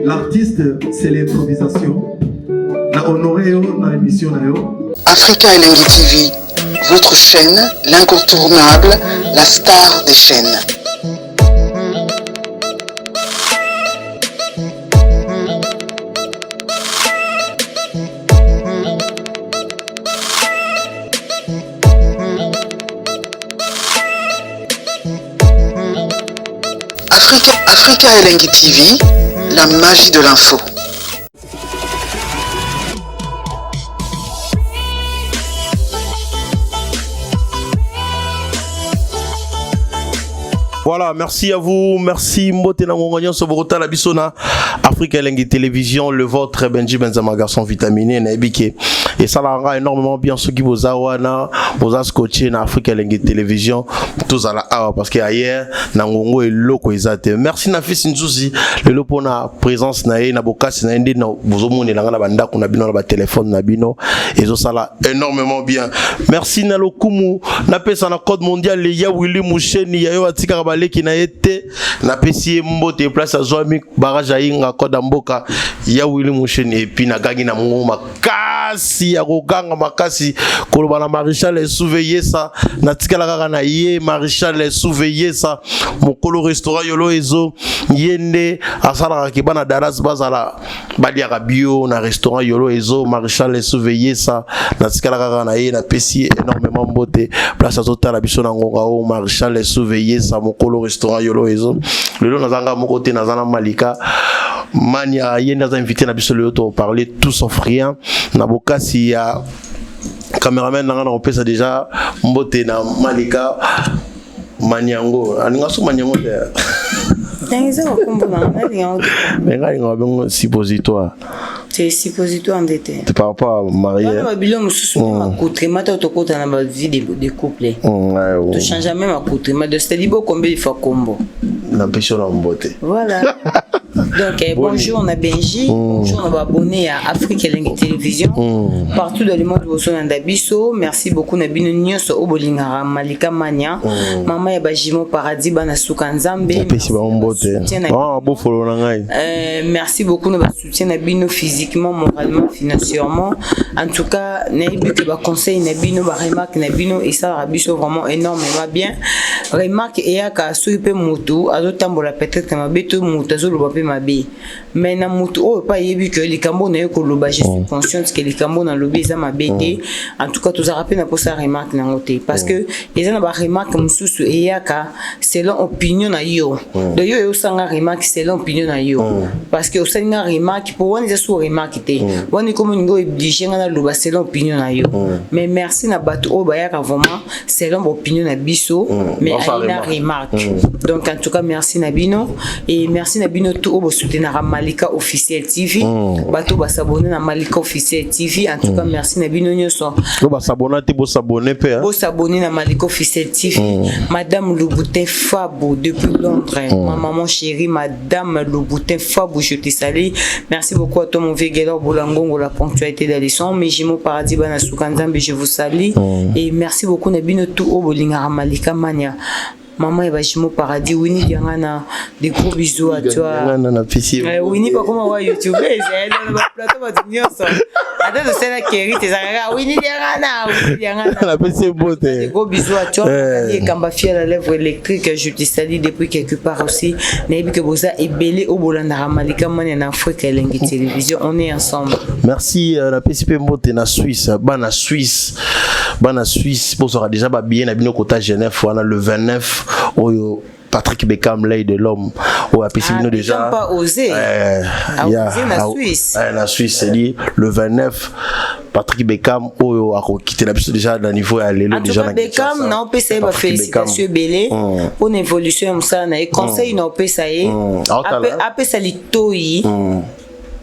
L'artiste, c'est l'improvisation. La honoré dans l'émission. Africa Elengi TV, votre chaîne, l'incontournable, la star des chaînes. Africa Elengi TV, la magie de l'info. Voilà, merci à vous, merci Mbotena Ngongognon Soborota la Bissona, Africa Elengi Télévision, le vôtre Benji Benzama garçon vitaminé Naibike. Et ça rend énormément bien ceux qui vous awana, vous a scotché na Africa Elengi Télévision, tous à la parce que ailleurs Nangongo et loko ezate. Merci Nafis Nzuzi, le lopo na présence na na bokasi na ende na bozomone na banda qu'on a bino na téléphone na bino et ça sala énormément bien. Merci na lokumu na pesa na code mondial le ya Willy Moucheni ya yo atika qui n'a été na pesi mbote place à Zoami barrage inga koda mboka ya Willy Moucheni et puis na gangi na ngoma kasi ya roganga makasi koloba na Maréchal et surveiller ça na tikala kaka na ye Maréchal et surveiller ça mokolo restaurant yolo ezo yende asala ki bana daras bazala balia bio na restaurant yolo ezo Maréchal et surveiller ça na tikala kaka na ye na pesi énormément mbote place à Zota la biso na ngonga o Maréchal et surveiller ça le restaurant yolo ezo le long nazanga mon côté nazana malika mania yenda za invité na biso le auto parler tout sauf rien na bokasi ya cameraman nanga na pesa déjà mbote na malika maniango aninga so maniango de Tenza wakumbu na ngalinga menga ngabeng suppositoire. C'est suppositoire endetté. Tu parles pas marié. Ba bilo mususu ma coutre mata tokota na ba vie de couple. Tu changes jamais ma coutre mais de c'est libo combien il faut combo. N'empêche la beauté. Voilà. Donc bonjour on a Benji, bonjour on a abonné à Africa Elengi Télévision. Partout dans le monde vous sont ndabiso. Merci beaucoup na bino nyonso obolingara Malika Mania. Maman ya bajimo paradis bana sukanzambe. Merci beaucoup de votre soutien à bino physiquement, moralement, financièrement. En tout cas, n'ayez que ba conseil na bino, ba remarque na bino et ça rabiso vraiment énormément bien. Remarque et ya ka soupe moto, azotambola peut-être que ma beto moto zo loba pe mabe. Mais na moto oh pas yebi que les cambo na ko loba, je suis consciente que les cambo na lobi za mabete. En tout cas, tous a rappelé na pour ça remarque na ngote parce que les ana ba remarque mususu et ya ka selon opinion na yo. De yo sanga remarque selon opinion na yo parce que au sanga remarque pour on sous remarque té on est comme ngo obligé na loba selon opinion na yo mais merci na bato o ba ya vraiment selon opinion na biso mais na remarque donc en tout cas merci na bino et merci na bino tout au soutenir Malika officiel TV bato ba s'abonner na Malika officiel TV en tout cas merci na bino nyonso ba s'abonner te bo s'abonner pe bo s'abonner na Malika officiel TV madame Louboutin Fabo depuis Londres ma maman chérie madame Louboutin Fabo je te salue merci beaucoup à toi mon vieux Guélor Bolangongo la ponctualité de leçon mais Jimo Paradis bana sukanzambe je vous salue et merci beaucoup na bino tout au bolinga Malika Mania. Maman et Jimo Paradis, Winnie Diangana, des gros bisous à toi. Winnie, pas comment on va YouTube, c'est dans le plateau, on va dire ça. Attends, c'est la Kéry, t'es à Winnie Diangana, la PC beauté. Des gros bisous à toi. Et Kambafia à la lèvre électrique, je te salue depuis quelque part aussi. Naïbi que Bosa est belé au Bolandara Malika Mania en Afrique Elengi Télévision, on est ensemble. Merci, la PCP beauté na Suisse, Bana Suisse, pour sera déjà bien à Binokota Genève, le 29. Patrick Beckham, l'œil de l'homme. Oh, nous déjà. Pas osé. La Suisse, c'est dit le 29. Patrick Beckham oyo a quitté la déjà dans niveau à l'élo déjà na Beckham na opesa ba félicitations belé pour l'évolution ça na conseil na opesa ye apesa litoi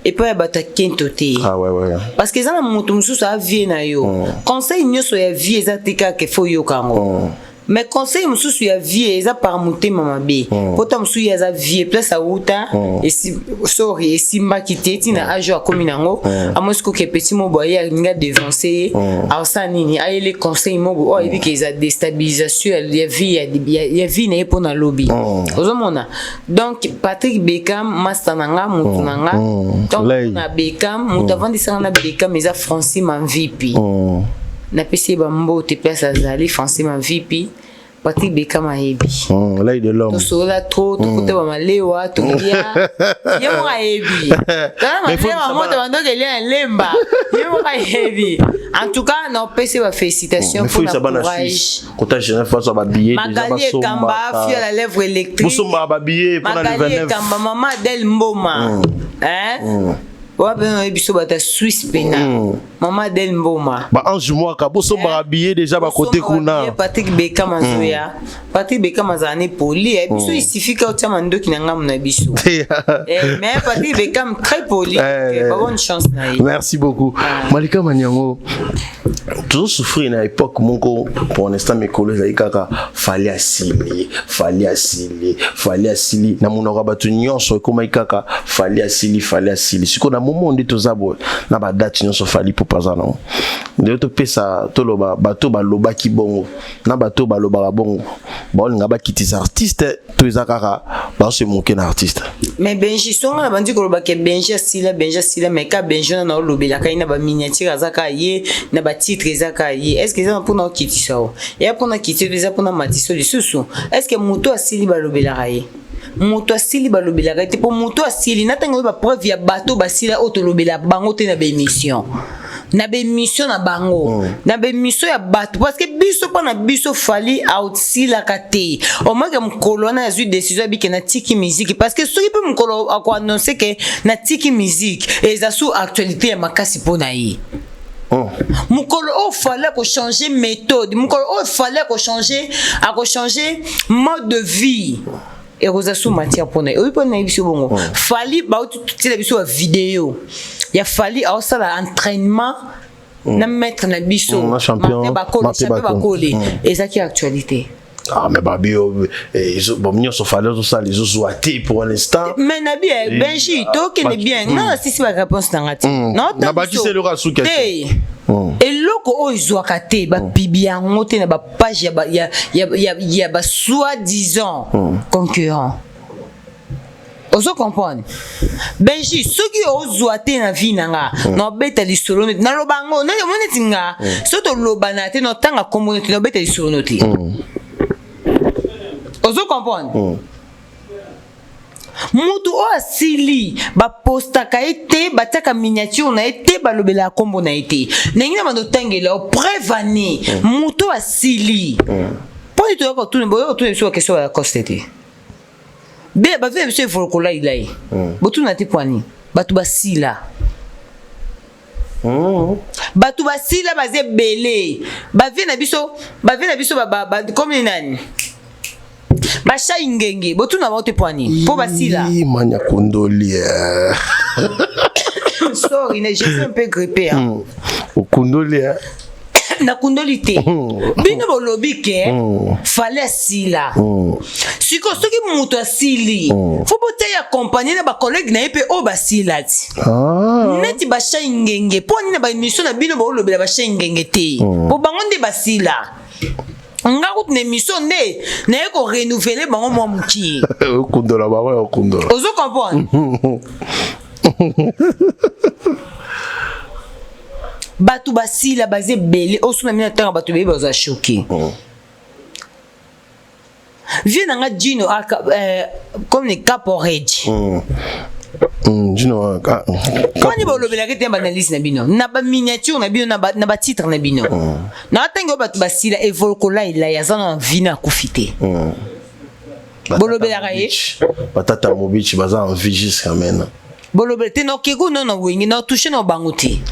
et puis bata kentoté ah ouais parce que ça na mutu mususu a vie na yo conseil nyoso ya vie ezatika ke fo yo kango mais conseil mususu ya vie eza par muté mama be pota mususu ya za vie place a uta et si sorry et si mbakité tina ajo a kominango amosko ke petit mobo ya nga devancer a ça nini a les conseils mobo o ebi ke za déstabilisation ya vie na pour na lobby ozomona donc Patrick Beckham master nanga mutu nanga donc na Beckham mutu avant de ça na Beckham eza Francis MVP na pesi bambo te place azali Francis MVP Patrick Beckham ayebi là il est l'homme to sola trop to kote ba malewa to kia yemo ayebi kana malewa moto bandoke lia lemba yemo ayebi en tout cas na pesi ba félicitations pour la courage kota jeune fois ça ba billet déjà ba somba kamba fia la lèvre électrique musomba ba billet pour le 29 kamba maman Del Mboma hein ouais ben biso bata Suisse pena maman Del Mboma ba ange moi ka boso ba billet déjà ba côté kuna Patrick Beckham azoya Patrick Beckham azane poli biso il suffit que tu mando ki nanga mona biso mais Patrick Beckham très poli bonne chance na ye merci beaucoup Malika Manyango toujours souffrir na époque moko pour l'instant mes collègues kaka fallait asili na monoko batu nyonso koma kaka fallait asili siko na moment de tozabo na ba date nyonso fali pour pas non de to pesa to loba bato ba loba ki bongo na bato ba loba bongo ba nga ba kitisa artiste to ezakaka ba se moquer na artiste mais Benji songa na bandi ko loba ke Benji sila mais ka Benji na lobela kaina ba miniature azaka ye na ba titre ezaka ye est-ce que ça pour na kitisa o ya pour na kitisa déjà pour na matiso lisusu est-ce que moto asili ba lobela kaye moto asili balobela te po moto asili natango ba preuve ya bato basila otolobela bango te na ba émission na bango na ba émission ya bato parce que biso pa na biso fali outsila kate o maga mkolo na azu décision bi ke na tiki musique parce que soki pe mkolo ako annoncer que na tiki musique eza sous actualité ya makasi pona yi mukolo o fallait ko changer méthode mukolo o fallait ko changer mode de vie et rosa sous matière pour nous oui pour nous biso bongo fali ba tout la biso vidéo ya fali au ça l'entraînement na mettre na biso champion ba coller et ça qui est actualité ah mais babio ils bon mignon so fallait tout ça les autres athées pour l'instant mais na bien Benji to que bien non si ba réponse ngati non na ba qui c'est le rasu que et loko o izwaka te ba bibia ngote na ba page ya ba soi-disant concurrent ozo comprendre Benji soki ozwa te na vie nanga no beta lisolo na lobango na moneti nga soto lobana te no tanga communauté no beta lisolo noti ozo comprendre mutu o asili ba postaka ete bataka miniature na ete balobela kombo na ete nengina mando tangela o prévani mutu asili poni to ko tune boyo tune so question ya costete be ba ve monsieur volkola ilai botu na te poani batu basila batu basila baze belé ba vie na biso ba comme nani Basha ingenge botu na bote poani po basila manya kondoli sorry je suis un peu grippé au kondoli na kondolité bino bolobi ke fallait sila siko soki mutu asili fo bote ya compagnie na ba collègue na epe o basila ti neti basha ingenge poni na ba émission na bino bolobela basha ingenge te po bango nde basila nga route ne mission ne na ko renouveler bango mo muki kondola ba wa kondola ozo comprendre batu basila baze belé osuna mina tanga batu be baza choqué viens nga Gino comme les caporage Gino quand ni bolobela ke temba na liste na bino na ba miniature na bino na ba titre na bino na tango batu basila evolkola ila ya zana vina kufite bolobela kaye batata mobichi baza en vie jusqu'à maintenant bolobela te no kego no no wingi no toucher no banguti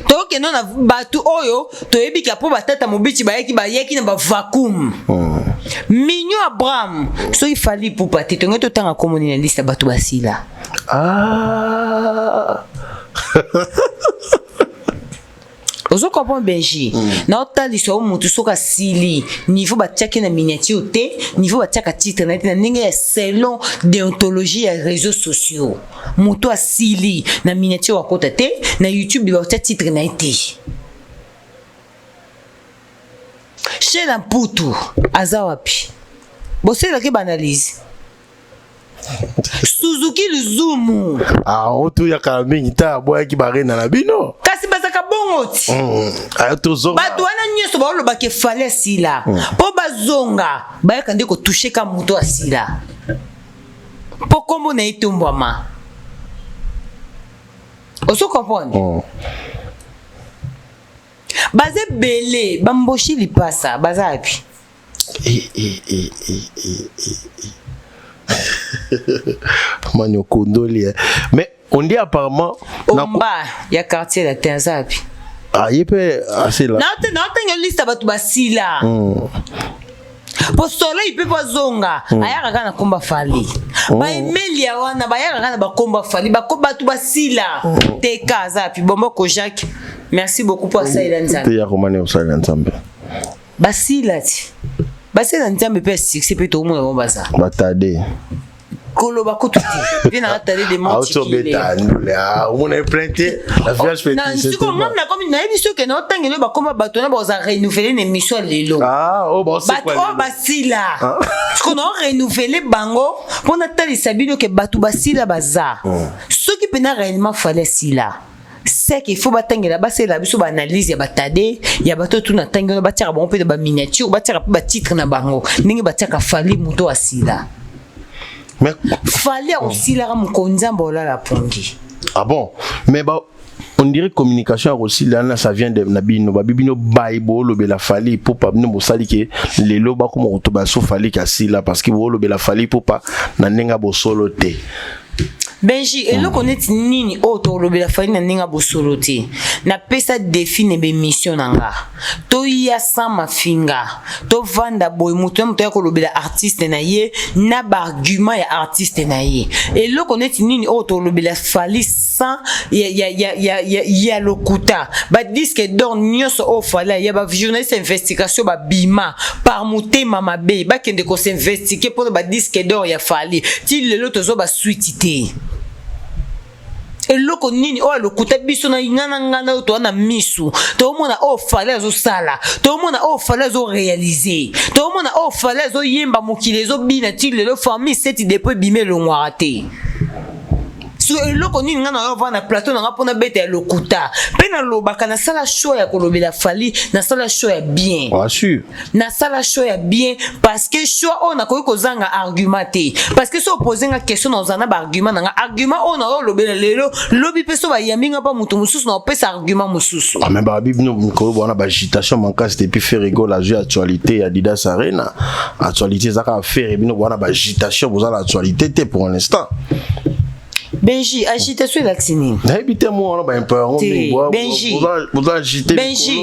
to toke non na batu oyo toyebi ka po batata mobichi bayeki na ba vacuum Mignon Abraham so il fallait pour pati to ngoto tanga komoni na liste batu basila Ozo comprendre Benji na otali so mutu soka sili niveau batiaki na miniature te niveau batiaka titre na ndenge ya selon déontologie ya réseaux sociaux mutu asili na miniature wakota te na YouTube ba titre na été chez la Mputu azawapi bosela ke banalise Suzuki Luzumu otu ya kamingi ta boya ki barena na bino kasi bazaka bongoti bato wana nyonso baoloba ke fale asila mpo bazonga bayaka nde kotushe ka moto asila mpo kombo na etombwama oso comprendre baza ebele bamboshi lipasa baza api Manio Kondoli. Mais on dit apparemment. Omba, il y a quartier la Tenzapi. Ah, il peut assez là. Non, une liste à Basila. Pour cela, il peut pas zonga. Ayaka kana komba fali. Ba Emelia wana bayaka kana ba komba fali. Ba komba tu Basila. Teka zapi bombo ko Jacques. Merci beaucoup pour ça Elanza. Tu y a romane au ça Elanza. Basila ti. Basila nzambe pe succès pe to mo baza. Batade. Koloba kotuti. Viens à tade de monti. On est planté. La vierge fait. Non, c'est comme moi na comme na émission que na tangelo ba comme bato na ba za renouveler une émission lelo. Ah, oh bon c'est quoi. Bato basila. Parce qu'on a renouvelé bango pour na tali sabino que bato basila baza. Ce qui peut réellement fallait sila. C'est qu'il faut batangela basela biso ba analyse ya batade ya bato tu na tangelo batira bon pe de ba miniature batira ba titre na bango. Ningi bataka fali muto asila. Mais fallait aussi la mukonzamba la pongi. Ah bon, mais bah on dirait communication aussi là ça vient de nabino babino baibo lobe la fali pour pas no mosali ke les loba comme otoba so fali kasila parce que lobe la fali pour pas na nenga bo solo te. Benji, et là qu'on est nini auto lobe la fali na nenga bo solo te. Na pesa défi ne be mission nanga. To ya sama finga. To vanda boy mutu mutu ya ko lobe la artiste na ye na ba argument ya artiste na ye. Et là qu'on est nini auto lobe la fali sans ya lokuta. Ba disque d'or nyos o fala ya ba journaliste investigation ba bima par muté mama be ba kende ko s'investiguer pour ba disque d'or ya fali. Ti le loto zo ba suitité. Et loko nini o lokuta biso na ngana to na misu to mona o fala zo sala to mona o fala zo réaliser to mona o fala zo yemba mokile zo bina ti le famille seti depuis bimé le ngwate so eloko nini ngana yo vana plateau na ngapona bete ya lokuta pe na lobaka na sala show ya kolobela fali na sala show ya bien sûr na sala show ya bien parce que show on a koyi kozanga argumenté parce que so poser nga question na zana ba argument na argument on a lobela lelo lobi pe so ba yaminga pa mutu mususu na pesa argument mususu ah mais ba bibino ko bona ba agitation manka c'était puis faire rigole la jeu actualité Adidas Arena actualité ça ka faire bino bona ba agitation vous la actualité te pour l'instant. Benji, agitation latine. Habitez moi là un peu Benji. Vous agitez. Benji.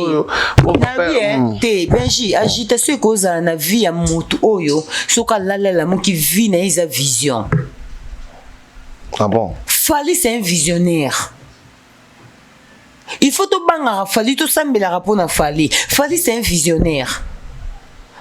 Benji, agitation cause na vie ya mutu oyo soka la moki vie na isa vision. Ah bon. Fali c'est un visionnaire. Il faut to banga Fali to sambela rapona Fali. Fali c'est un visionnaire.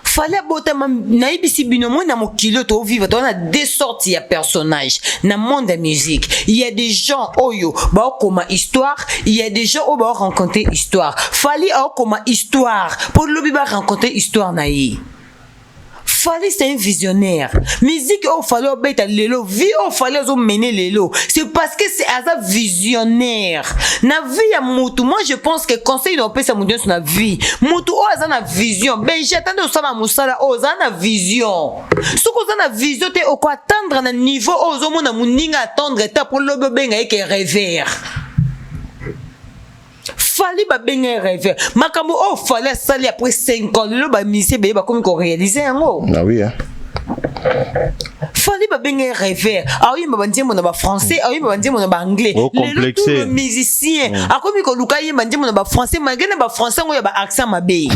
Fallait botama na ibisi binomo na mokilo to vivre to na deux sortes ya personnages na monde de musique. Il y a des gens oyo ba comme histoire, il y a des gens au ba rencontrer histoire. Fallait comme histoire pour lobi ba rencontrer histoire na yi. Fallait c'est un visionnaire. Musique au fallait beta lelo, vie au fallait zo mener lelo. C'est parce que c'est un visionnaire. Na vie ya mutu, moi je pense que conseil no pesa mutu sur na vie. Mutu o azana vision. Ben j'attends au sala musala o azana vision. Ce qu'on a vision te o ko attendre na niveau o zo mona muninga attendre ta pour le bébé nga ke rêveur. Fallait ba benga rêveur. Makambo o fallait sali après 5 ans le ba mise be ba comme ko réaliser ngo. Ah oui hein. Fallait Fali ba benga rêveur. Aoyemba bandiembo na ba français, aoyemba bandiembo na ba anglais. Le tout le musicien. Akomi ko luka yemba bandiembo na ba français, malgré na ba français ngoya ba accent mabe.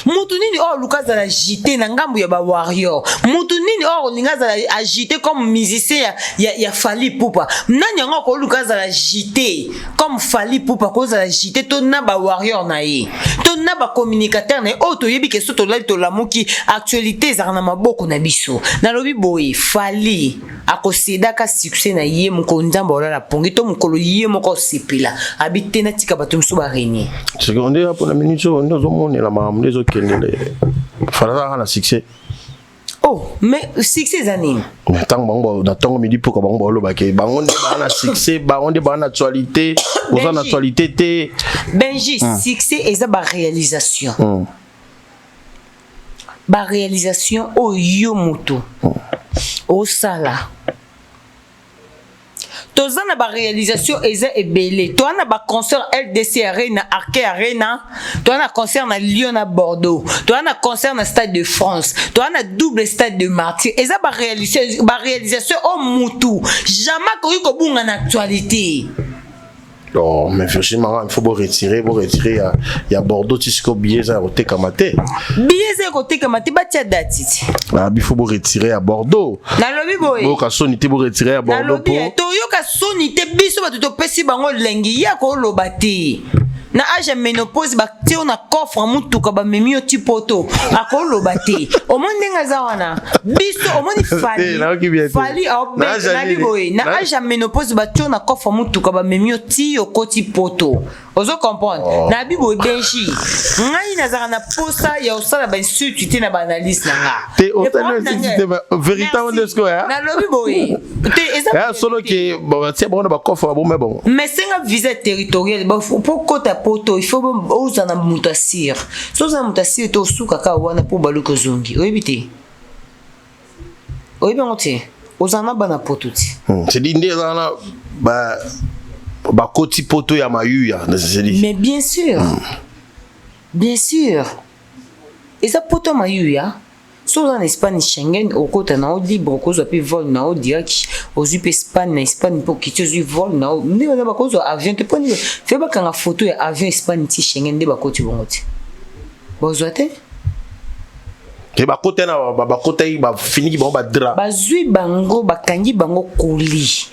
Mutu nini luka za la agité na ngambu ya ba warrior. Mutu nini linga za la agité comme musicien ya Fali Poupa. Nani ngo ko luka za la agité comme Fali Poupa ko za la agité to na ba warrior na ye. To na ba communicateur na to yebi ke soto la to lamuki actualité za na maboko na biso. Na lobi boy Fali akoseda ka succès na ye mko nzamba la pongi to mukolo ye moko sipila. Habité na tika bato mso ba régner. Seconde hapo na minute ndo zo mone la mamle zo kendele. Fala na succès. Oh, mais succès zanine. Mais tant bango na tongo midi pour que bango lo bake bango na succès, bango de ban actualité, aux en actualité té. Benji, succès et ça ba réalisation. Ba réalisation au yomoto. Au sala. Tozana ba réalisation eza ebele. Toi na ba concert LDC Arena, Arke Arena. Toi na concert na Lyon à Bordeaux. Toi na concert na Stade de France. Toi na double Stade de Martyrs. Eza ba réalisation au mutu. Jamais ko bunga na actualité. Oh, mais franchement, il faut retirer, il y a Bordeaux, tu sais que billet ça côté Kamate. Billet ça côté Kamate, ba tia date. Ah, il faut retirer à Bordeaux. Na lobi boy. Bo ka sonité pour retirer à Bordeaux. Na lobi to yo ka sonité biso ba to pesi bango lengi ya ko lobati. Na âge ménopause ba ti on a coffre mutuka ba memio ti poto akolo bate o monde ngaza wana biso o monde fali au na biboy na âge ménopause ba ti on a coffre mutuka ba memio ti yo koti poto ozo comprendre na biboy benji ngai na zara na posa ya osala ba institut na ba analyse na nga te o tano institut véritable de ce ya na lobi boy te eza solo que ba ti ba coffre ba bon mais c'est un visa territorial ba pour kota poto il faut osana mutasir soza mutasir to suka ka wana po baluko zongi oyebite oyebangote osana bana poto ti c'est dit ndezana ba koti poto ya mayuya c'est dit mais bien sûr et ça poto mayuya soza en Espagne Schengen au côté na o libre cause pe vol na o direct aux UP Espagne na Espagne pour quitter du vol na o ndi na ba cause avion te poni fait ba kanga photo ya avion Espagne ti Schengen de ba côté bongoti bozoate ke ba côté na ba côté ba fini ba ba dra ba zui bango ba kangi bango koli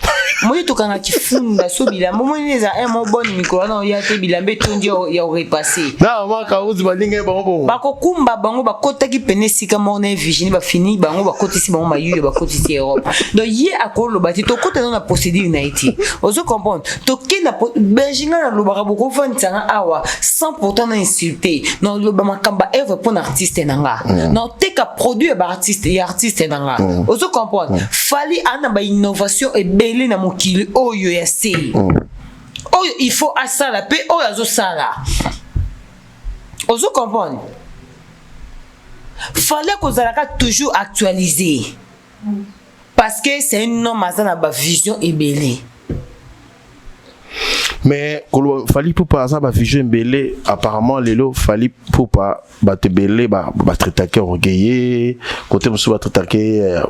moi to kanga kifunda so bilambo moi neza mo bon micro na ya te bilambe tondi ya repasser na ma ka uzi balinga bango ba ko kumba bango ba kota ki penesika mo na Virginie ba fini bango ba kota si bango mayu ba kota si Europe donc ye akolo bati to kota na procédure na iti ozo comprendre to ki na Benjinga na lobaka boko fantanga awa 100% na insulter non loba makamba eve pour artiste nanga non te ka produit ba artiste et artiste nanga ozo comprendre fali ana ba innovation et belé na mokili oyo ya se oyo il faut asala pe oyo azo sala ozo comprendre fallait qu'on zalaka toujours actualisé parce que c'est un homme azana ba vision ebelé mais Fali Poupa ça ba vision ebelé apparemment lelo Fali Poupa ba te belé ba traiter orgueillé côté musu ba traiter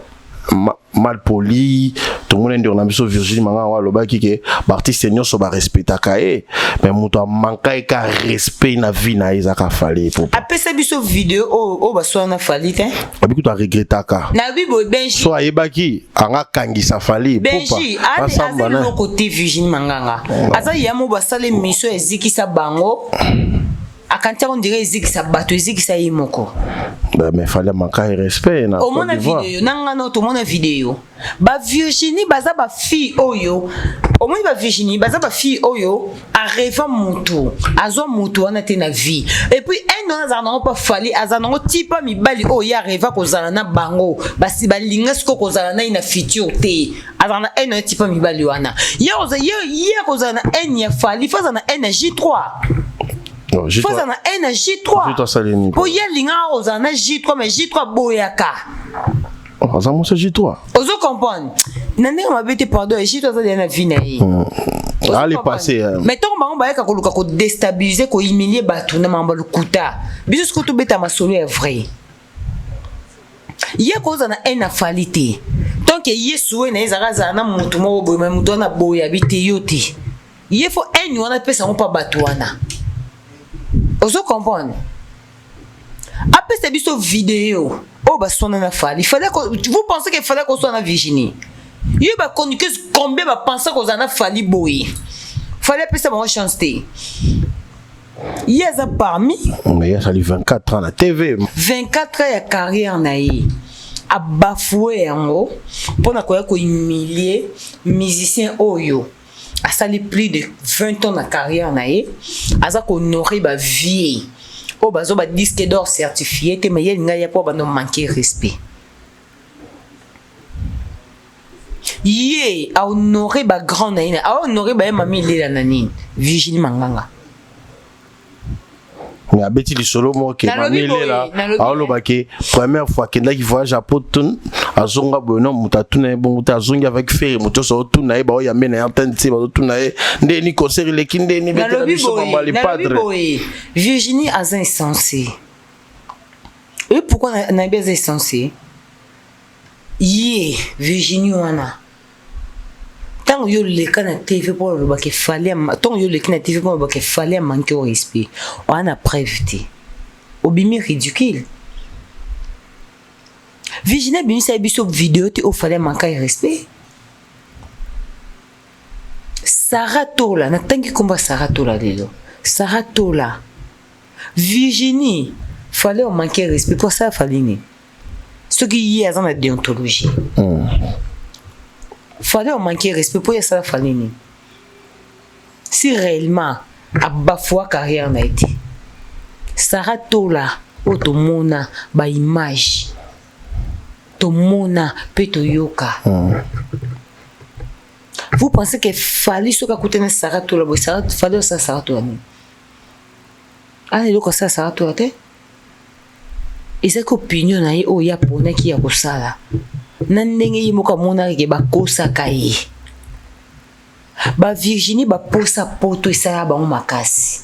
mal poli tout le monde est dans la Virginie manga wa loba ki artiste nyonso ba respectaka mais muto manka ka respect na vie na izaka Fali Poupa après ça biso vidéo o ba so na Fali te abiku to regretaka na bibo Benji so ayebaki anga kangisa Fali Poupa Benji asa le côté Virginie manganga asa yamo ba sale mission ezikisa bango akanta on dirait ezikisa bato ezikisa yimoko mais fallait manquer respect na au mon vidéo nanga no to mona vidéo ba Virginie baza ba fille oyo au moins ba Virginie baza ba fille oyo a rêver mutu azo mutu wana te na vie et puis un non azana pas Fali azana type mibali o ya rêver ko zala na bango basi balinga sko ko zala na ina future te azana un type mibali wana ya ko zala un ya Fali fa zana un J3 faut en un J3 pour y aller linga aux en J3 mais J3 boyaka Oh, ça c'est toi. Ozo comprendre. Nande ma bête pardon, et toi ça na vie na yi. Allez passer. Mais tant ba on ba ka ko déstabiliser ko humilier batu na mamba lukuta. Biso ce que to beta ma solo est vrai. Yé cause na en afalité. Tant que yé soué na ezara za na mutu mo boy ma mutu na boya bité yote. Yé faut en wana pesa on pa batu wana. Ozo comprendre. Après cette vidéo, oh bah son na fali. Il fallait que vous pensez qu'il fallait qu'on soit en Virginie. Il va connaître combien va penser qu'on en a fallu boy. Fallait passer mon chance. Il y a parmi. Mais il y a 24 ans à la TV. 24 ans de carrière naïe. A bafoué en haut pour na ko humilier musicien oyo. A sali plus de 20 ans de carrière naïe. A ça qu'on aurait ba vie. Oh bazo ba disque d'or certifié te mais il y a pas ba non manquer respect. Yé a honoré ba grand naïna, a honoré ba mami lela nanine, Virginie Manganga. Mais a beti li solo mo ke mami lela, a lo ba ke première fois que ndaki voyage à Potun, a zonga bono mutatuna bon muta zonga avec fer, muto so tuna e ba o ya mena antenne ti ba tuna e ndé ni concert le kinde ni beti la biso ba les padres. Virginie a insensé. Et pourquoi na bien insensé? Yé Virginie wana. Tant yo le kana TV pour le bac fallait tant yo le kana TV pour le bac fallait manquer au respect. On a prévu. Obimi ridicule. Virginie bimi sa biso vidéo te au fallait manquer respect. Sarah Tola, na tangi combat Sarah Tola lelo. Sarah Tola. Virginie fallait manquer respect pour ça fallait ni. Ce qui y est dans la déontologie. Fallait manquer respect pour ça fallait ni. Si réellement a bafoué carrière na été. Sarah Tola otomona ba image. Tomona peto yoka. Vous pensez qu'il fallait ce qu'a coûté Sarah Tola, fallait ça Sarah Tola. Ah, il y a ça Sarah Tola. Et c'est qu'opinion na o ya pona ki ya kosala. Na ndenge yi moka mona ke ba kosa kai. Ba Virginie ba posa poto esala ba makasi.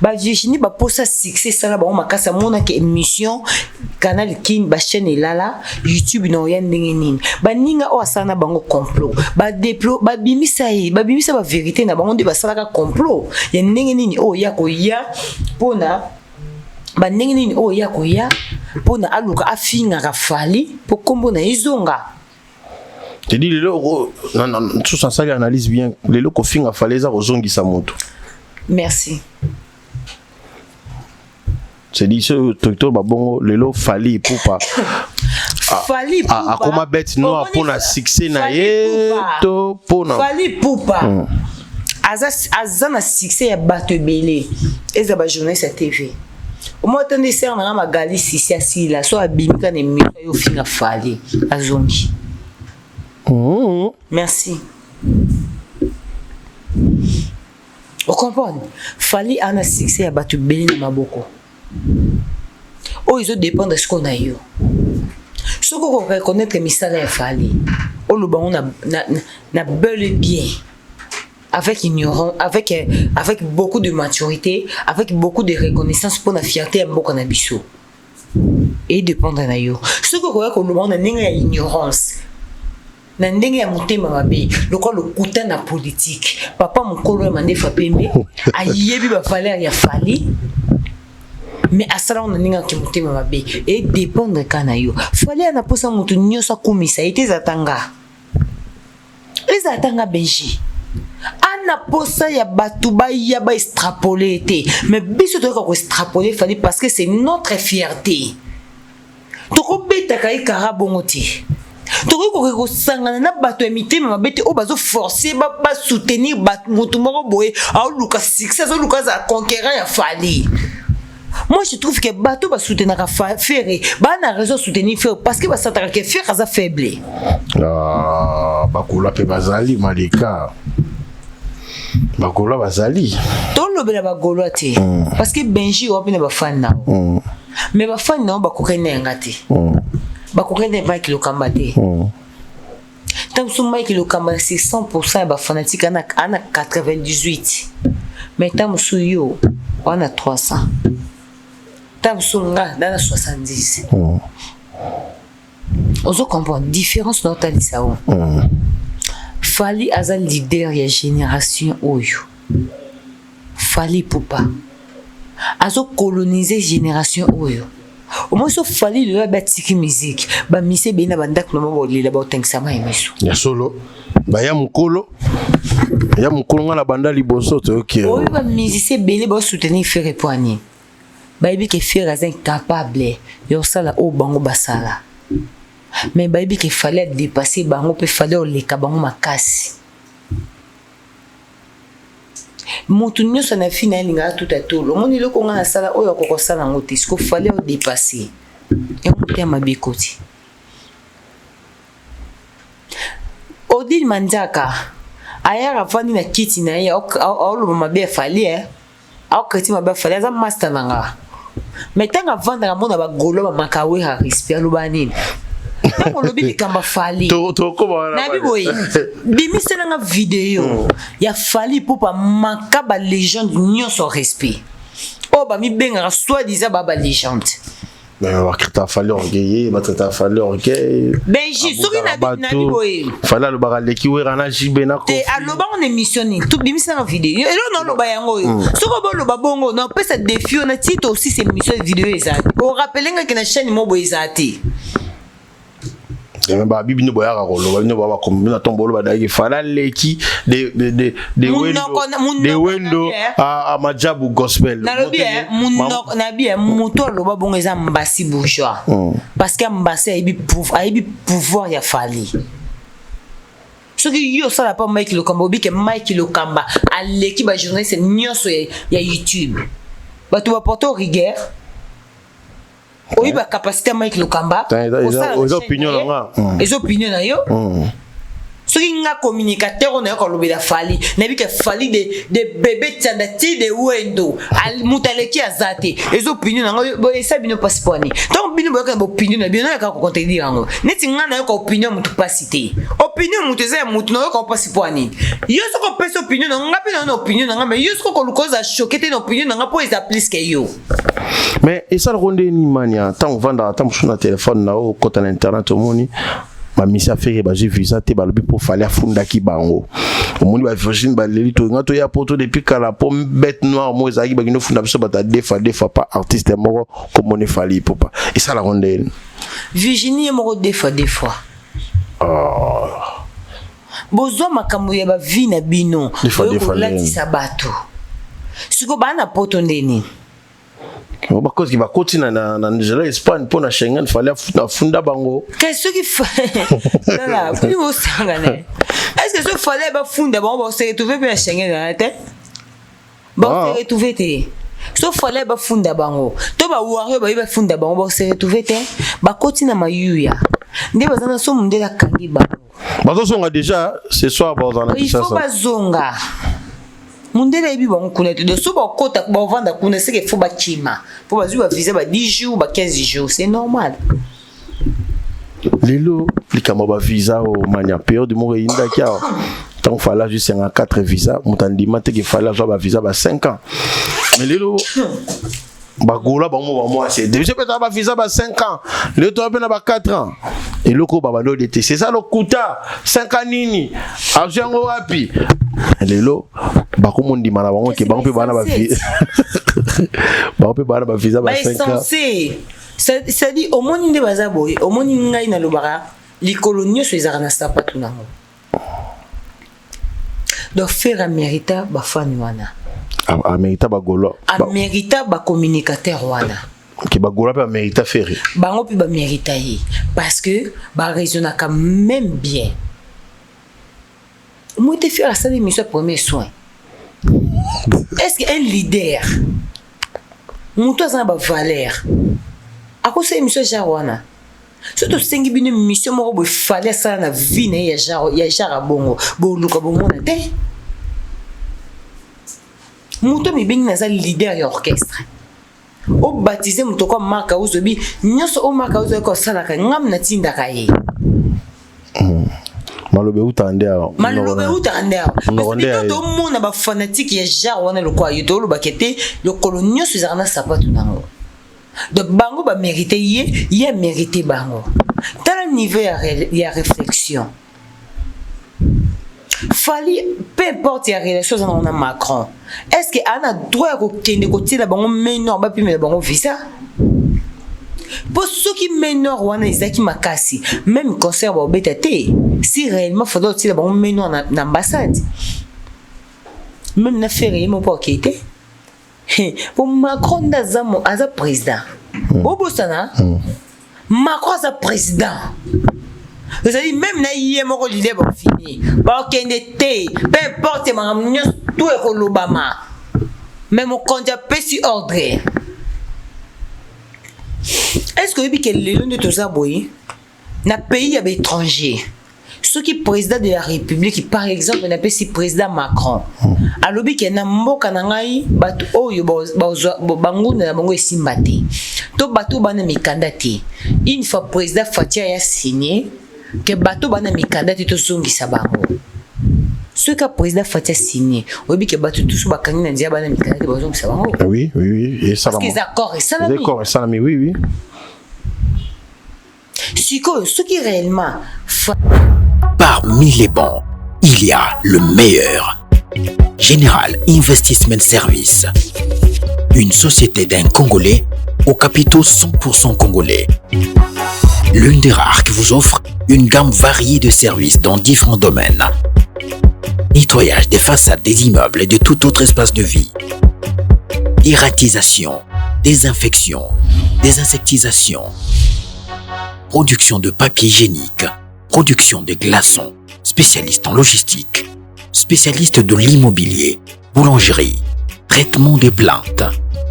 Ba Virginie ba posa succès sala ba makasi mona ke émission canal kin ba chaîne lala YouTube no ya ndenge nini. Ba ninga o asana bango complot. Ba bimisa ba vérité na bango de ba sala ka complot. Ya ndenge nini o ya ko ya pona ba ndenge nini o ya ko ya pona aluka afinga rafali po kombo na izonga. Tu dis non tout ça analyse bien les loko finga faleza ozongi sa moto. Merci. C'est dit ce docteur babongo lelo fali poupa. Fali poupa. A comment bête no pour na succès na ye to pona. Fali poupa. Azana succès ya bato belé. Eza ba journaliste à TV. Au moins attendez ça on a ma gali si assis là so abimika ne mi yo finga fali azongi. Merci. Vous comprenez? Fali ana succès ya bato belé na maboko. Oh, ils dépendent de ce qu'on a eu. Ce qu'on reconnaît que Missala est Fali, oh, le baron n'a bel et bien, avec ignorance, avec beaucoup de maturité, avec beaucoup de reconnaissance pour la fierté à beaucoup d'abissou. Et dépend de nous. Ce qu'on reconnaît que le baron n'a pas ignorance. Na ndenge ya motema mabe lokwa lokuta na politique papa mokolo ya mande fapembe ayebi ba valeur ya Fali. Mais à ça on a ninga ki motema mabe et dépendre kana yo Fali ana posa mutu nyosa kumisa ite zatanga benji ana posa ya batu ba ya ba extrapoler te mais biso to ko extrapoler Fali parce que c'est notre fierté to ko beta kai karabongoti to ko sangana na bato mitema mabe te o bazo forcer ba soutenir bat mutu moko boye a luka succès zo luka za conquérant ya Fali. Moi je trouve que bateau va soutenir Ferré, bah na raison soutenir Ferré parce que bah ça t'a que Ferré ça faible. Ah, bakola pe bazali malika. Bakola bazali. Tout le bela bagola te. Parce que Benji ou bien ba fan na. Mais ba fan na ba kokene ngati. bakokende Mike Lokamba te. Tant que Mike Lokamba c'est 100% ba fanatique ana 98. Mais tant que yo on a 300. Tant que nga dans 70. Ozo comprendre différence dans ta lisao. Fali aza leader ya génération oyo. Fali Poupa. Azo coloniser génération oyo. Au moins so Fali le batiki musique. Ba mise bena bandak no mo lela ba tengsama emesu. Ya solo. Ba ya mukolo. Ya mukolo nga la banda liboso to OK. Oyo ba musicien belé ba soutenir faire poignet. Ba ebi ke faire aza incapable. Yo sala o bango basala. Mais baby qu'il fallait dépasser bango peut fallait les kabango makasi mutu nyoso na fina linga tout à tout le monde le ko ngana sala oyo ko sala ngoti ce qu'il fallait dépasser et on tient ma bikoti Odile Mandiaka ayara fani na kiti na ya o lo mabe fallait au kreti mabe fallait za master nanga mais tanga vendre la monde ba golo ba makawe ha respect lo banini on le dit quand Fali na biboyi bimisa na vidéo ya Fali pour pas manquer ba légende nyonso respect oh ba mi benga soit disant ba légende mais on va crita Fali orgueillé ba trata Fali orgueil Benji soki na biboyi Fali le baraleki wera na jibena ko te aloba on émissionné tout bimisa na vidéo et là non lo ba yango soko bo lo ba bongo non peut ça défi on a titre aussi c'est émission vidéo ezati on rappeler que na chaîne mo bo ezati même ba bibi no boya rolo ba no ba kombina tombolo ba dagi fala leki de wendo a majabu gospel na lobi munok na bien muto lo ba bongo eza mbasi bourgeois parce que mbasi aibi pouvoir ya Fali soki yo sala pa Mike Lokamba obi ke Mike Lokamba aleki ba journaliste nyonso ya YouTube ba tu ba porter rigueur. Oui, bah capacité Mike Lokamba. Les opinions là. Les opinions là yo. Ce qui nga communicateur on a encore l'obéda Fali. Nabi que Fali de bébé tandati de wendo. Al mutaleki azate. Les opinions là bo esa bino passe poani. Donc bino boka opinion na bino na ka ko te dire ngo. Neti nga na ko opinion mutu pasité. Opinion mutu za mutu na ko passe poani. Yo so ko pesa opinion nga pe na opinion nga mais yo so ko lukoza choquer te opinion nga po esa plus que yo. Mais et ça le ronde ni mania tant vendre tant sur téléphone na au côté internet au moni ma mission faire ba j'ai visa te ba lobi pour fallait funda ki bango au moni ba Virgin ba leli to ngato ya poto depuis kala pomme bête noire mo ezaki ba kino funda biso ba ta des fois pas artiste moko comme on est Fali Poupa et ça la ronde Virginie moko des fois bozo makambo ya ba vie na bino ko latisa bato siko bana poto ndeni parce qu'il va continuer na Nigeria Espagne pour na Schengen fallait funda bango qu'est-ce qu'il fait là plus au sangane est-ce que ce fallait ba funda bango ba se retrouver bien Schengen là tête ba se retrouver té so fallait ba funda bango to ba wari ba funda bango ba se retrouver té ba continue ma yuya ndé bazana so munde la kangi bango bazo songa déjà ce soir bazana il faut ba zonga mundele ebi bango kunete de so ba kota ba vanda kuna c'est que faut ba chima faut ba zuba visa ba 10 jours ba 15 jours c'est normal lelo likama ba visa au mania période mo inda kia tant fallait juste 54 visa mutandima te que fallait ba visa ba 5 ans mais lelo ba gola bango ba moi c'est déjà peut-être ba visa ba 5 ans le to na ba 4 ans et loko ba bando d'été c'est ça le kuta 5 ans nini ajango wapi lelo ba ko mondi mana bango ke bango pe bana ba visa bango pe bana ba visa ba 5 ans ça dit au monde de bazaboy au monde ngai na lobara les coloniaux sur les arnasta patuna donc faire mérita ba fani wana mérita ba golo mérita ba communicateur wana qui ba golo pa mérita faire bango pe ba mérita yi parce que ba raisonna quand même bien moi te faire ça d'émission premier soin est-ce qu'un leader monto ça ba valeur à cause de émission Jarwana surtout sengi bino mission moko bo fallait ça na vie na ya jara bongo bo luka bongo na te monto mi bengi na za leader ya orchestre o baptiser muto kwa marka uzobi nyoso o marka uzo ko salaka ngam na tinda kaye malobe utandea to mona ba fanatique ya genre wana le kwa yito lo bakete le kolonio su zana sapatu nango de bango ba mériter ye mériter bango dans le niveau ya réflexion fallait peu importe la relation on a Macron est-ce que ana droit ko kende ko tila bango menor ba pime bango visa pour ceux qui menor wana izaki makasi même concert ba beta te si réellement faudrait tila bango menor na ambassade même na faire mo pas quitter pour Macron d'azamo aza président bobosana Macron aza président. Vous avez même na yé moko l'idée bon fini. Ba kende te, peu importe mangam nyos tout est ko l'Obama. Même au compte si ordre. Est-ce que que les gens de tout ça boy na pays à l'étranger. Ceux qui président de la République par exemple na si président Macron. Alobi ke na mboka na ngai batu oyo bangu na bango esimbate. To batu bana mikandati. Une fois président Fatia ya signé que bateau bana mikanda to zongisa bango ce que président Fatia signé obi que bateau tout ba kangi na dia bana mikanda to zongisa bango oui et ça va les accords et salami oui siko ce qui réellement parmi les bons il y a le meilleur Général Investment Service, une société d'un Congolais aux capitaux 100% congolais. L'une des rares qui vous offre une gamme variée de services dans différents domaines. Nettoyage des façades des immeubles et de tout autre espace de vie. Dératisation, désinfection, désinsectisation. Production de papier hygiénique, production de glaçons, spécialiste en logistique, spécialiste de l'immobilier, boulangerie, traitement des plaintes.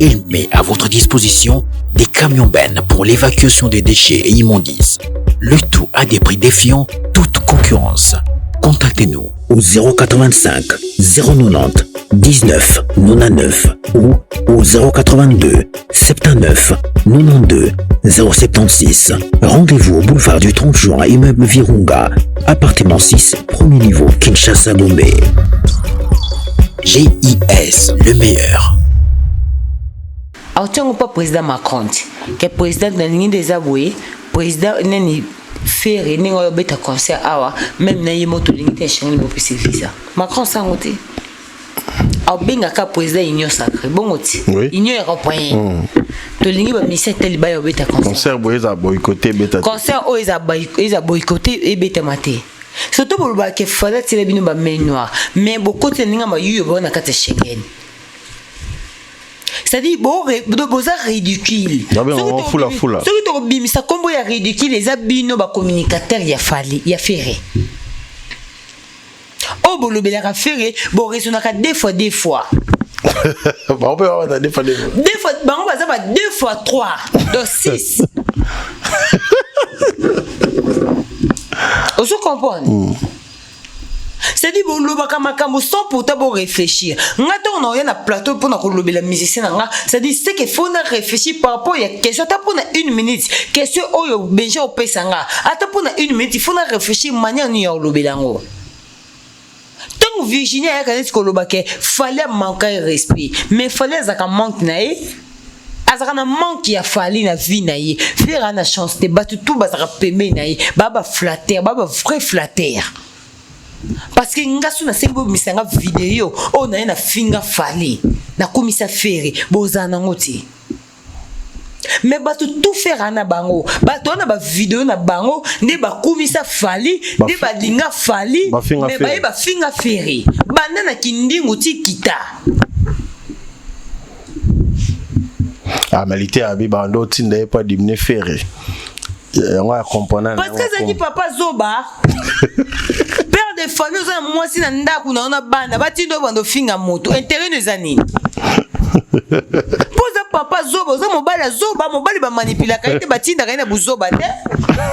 Il met à votre disposition des camions-bennes pour l'évacuation des déchets et immondices. Le tout à des prix défiant toute concurrence. Contactez-nous au 085 090 19 99 ou au 082 79 92 076. Rendez-vous au boulevard du 30 juin, immeuble Virunga, appartement 6, premier niveau, Kinshasa, Gombe. GIS, le meilleur. autant pas président Macron que président na lingi des aboué président nani faire ni ngo beta concert awa même na yemo to lingi te chengi mo pesi visa Macron sangote au benga ka président union sacré bongoti union européenne to lingi ba mission tel ba yo beta concert boyeza boycotté beta concert o eza boycotté et beta maté surtout pour ba ke fala tele bino ba main noir mais beaucoup te ninga ma yuyo bona kate Schengen. C'est-à-dire, bon, ça ridicule. Ceux qui ont bim, ça comme il ridicule, les abino ba communicateur il a fallu, il a ferré. Oh, bon, le bel a ferré, bon, raison à deux fois. On peut avoir deux fois. Deux fois, bah, on va savoir 2 fois 3, donc 6. On se comprend. C'est-à-dire bon le makambo sans pourtant bon réfléchir. Ngato on a un plateau pour nous lever la musicien nga. C'est-à-dire c'est qu'il faut réfléchir par rapport à question ta pour 1 minute. Question oyo benja opesanga. Ata pour 1 minute, il faut réfléchir manière ni ya lever lango. Tant Virginia ya kaneti ko lobake fallait manquer respect, mais fallait zaka manque nae. Azaka na manque ya fali na vie nae. Faire na chance de battre tout bazaka pemé nae. Baba flatteur, baba vrai flatteur. Parce que ngasu na sembo misanga vidéo on a na finga fali na komisa fere bozana ngoti mais bato tout faire na bango bato na ba vidéo na bango ne ba komisa fali ne ba linga fali mais ba finga fere banda na kindingo tikita ah malité abi bando tinde pas dimne fere on va comprendre parce que ça dit papa zoba père de famille ça moi si na ndaku na ona bana batindo bando finga moto intérêt nous ani posa papa zoba oza mobali zoba mobali ba manipula kaite batinda kaina buzoba te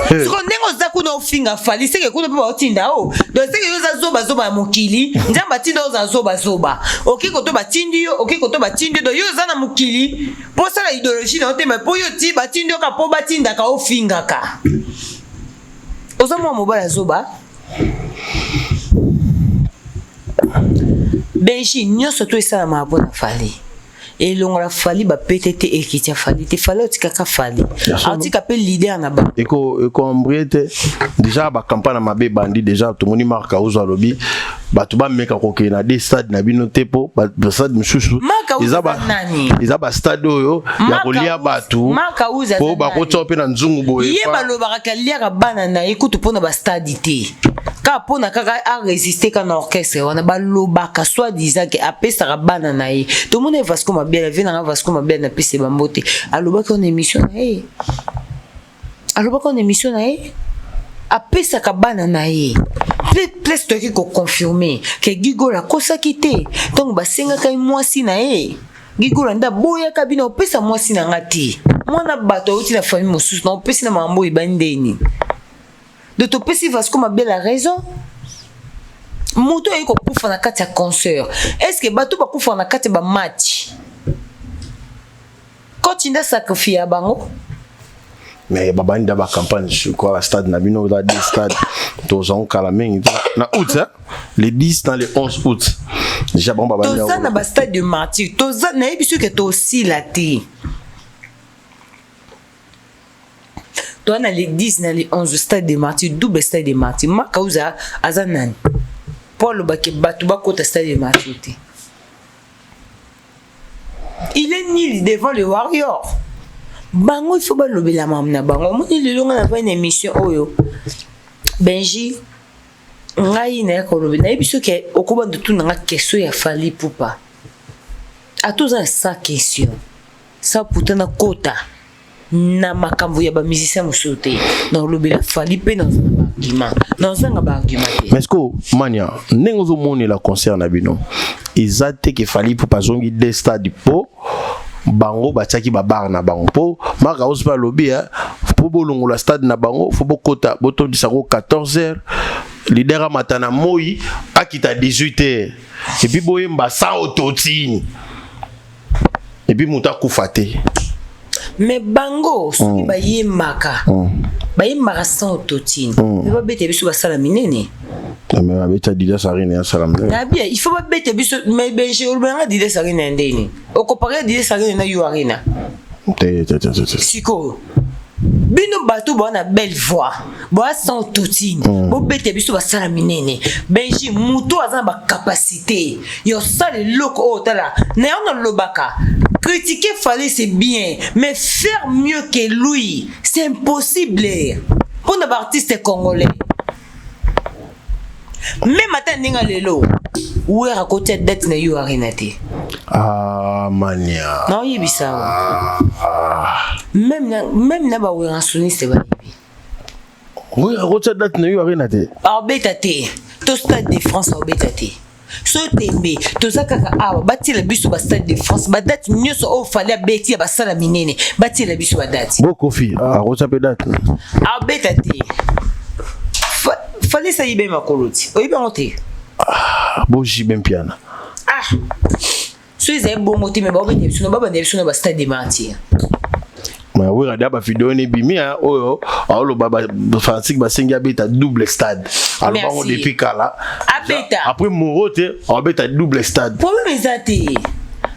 siko ndengo za kuna ofinga fali seke kuna pa otinda o do seke yoza zoba ya mokili nzamba tinda oza zoba oki koto batindi yo oki koto batindi do yoza na mokili po sala idéologie na otema po yo ti batindi yo ka po batinda ka ofinga ka oza mobali zoba Benji nyonso to esala mabona fali et longola fali ba PTT ekiti fali te fali otikaka fali atika pe leader na ba eko ambriete déjà ba campagne mabe bandi déjà to moni marka uzo lobby batu ba meka ko ke na des stade na bino tepo ba stade mususu iza ba stade oyo ya kolia batu po ba ko tope na nzungu boye ye ba lobaka kalia ka bana na ekutu pona ba stade te ka pona kaka a résister ka na orchestre wana ba lobaka soit disant que apesa ka bana na ye to mona Vasco Mabela vient na Vasco Mabela na pese bambote alobaka on émission na ye apesa ka bana na ye plus to ki ko confirmer que Gigola kosa kité donc ba senga kai mwasi na ye Gigola nda boya kabina opesa mwasi na ngati mwana bato uti na famille mosusu na opesa na mambo ibandeni de to pesi Vasco Mabela raison moto yiko kufa na kati ya concert est-ce que bato ba kufa na kati ba match continue sacrifier bango mais babani da ba campagne sur quoi la stade na bino da des stades tous on kala mingi na août hein les 10 dans les 11 août déjà bon babani to ça na ba stade de martyr to ça na biso que to aussi la té to na les 10 dans les 11 stade de martyr double stade de martyr ma causa azanan Paul Bake batu bakota stade de martyr té il est nul devant le warrior bango il faut ba lobela mamna bango moni le longa na une émission oyo Benji ngai na ko lobela biso ke okoba ndutu na question ya fali pupa a tous ça question ça pourtant na kota na makambo ya ba musicien musote na lobela fali pe dans un argument mais est-ce que mania nengo moni la concert na bino izate ke fali pupa zongi des stade po bango batiaki babar na bango po maka ospa lobby po bolongo la stade na bango fo bokota boto disako 14h leader a matana moi akita 18h et puis boyemba sa ototini et puis muta kufate mais bango soki bayemaka bayemaka sans ototini mais ba bete biso basala minene mais ba bete dida sarine ya salam na bien il faut ba bete biso mais Benji olbenga dida sarine ndeni o comparer dida sarine na yo arena siko bino bato bona belle voix boa sans ototini bo bete biso basala minene Benji muto azana ba capacité yo sale loko o tala na yo lobaka critiquer fallait c'est bien mais faire mieux que lui c'est impossible pour un artiste congolais même matin ninga lelo où est à côté d'être na yo arenate mania non yebisa même na ba wera soniste ba yebi oui à côté d'être na yo arenate arbetate to stade de France arbetate so tembe to zakaka awa bati la biso ba stade de France ba date nyoso o fallait beti ba sala minene bati la biso ba date beaucoup fi rocha pe date arbetate fallait ça yibe makoloti oyibe ngote bo jibe mpiana so ils aiment bon motif mais ba bende biso no ba bende biso no ba stade de martyr mais oui regarde ba vidéo ne bimia oyo alo baba Francis basengi abeta double stade alors on depuis kala abeta après morote abeta double stade problème ezate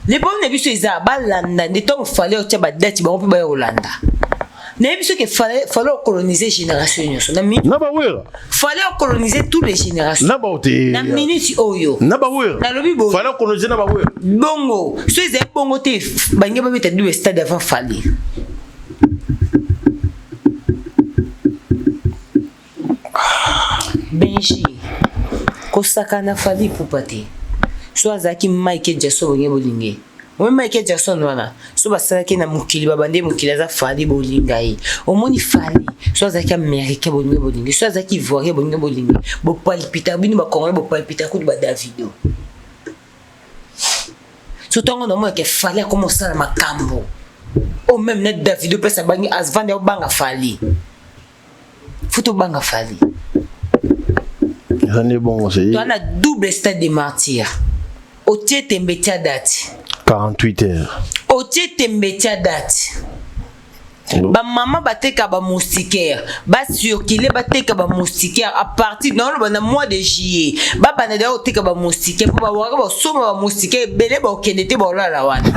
les problèmes biso eza balanda de temps fallait o taba date ba on peut ba Holanda na biso que fallait coloniser génération nyonso na minute na ba wera fallait coloniser toutes les générations na ba ote na minute oyo na ba wera na lobi bo fallait coloniser na ba wera bongo so ils aiment bongo te bangi ba beta double stade avant fallait Benji kosaka na fali pupate so azaki Michael Jackson bonge bolinge o Michael Jackson wana so basalaki na mukili babande mukili za fali bolinga yi omoni fali so azaki Americain bonge bolinge so azaki Ivoirien bonge bolinge bo palpita bino ba Congolais bo palpita ku ba Davido surtout on a moins que fallait commencer à makambo au même net David peut ça bangi asvande au banga fali photo banga fali ça n'est bon c'est on a double stade des martyrs au tiers tembetia date 48 heures au tiers tembetia date ba maman bateka ba moustiquaire ba circuler bateka ba moustiquaire à partir dans le mois de juillet ba banada oteka ba moustiquaire pour ba waka ba soma ba moustiquaire belé ba okenete ba la wana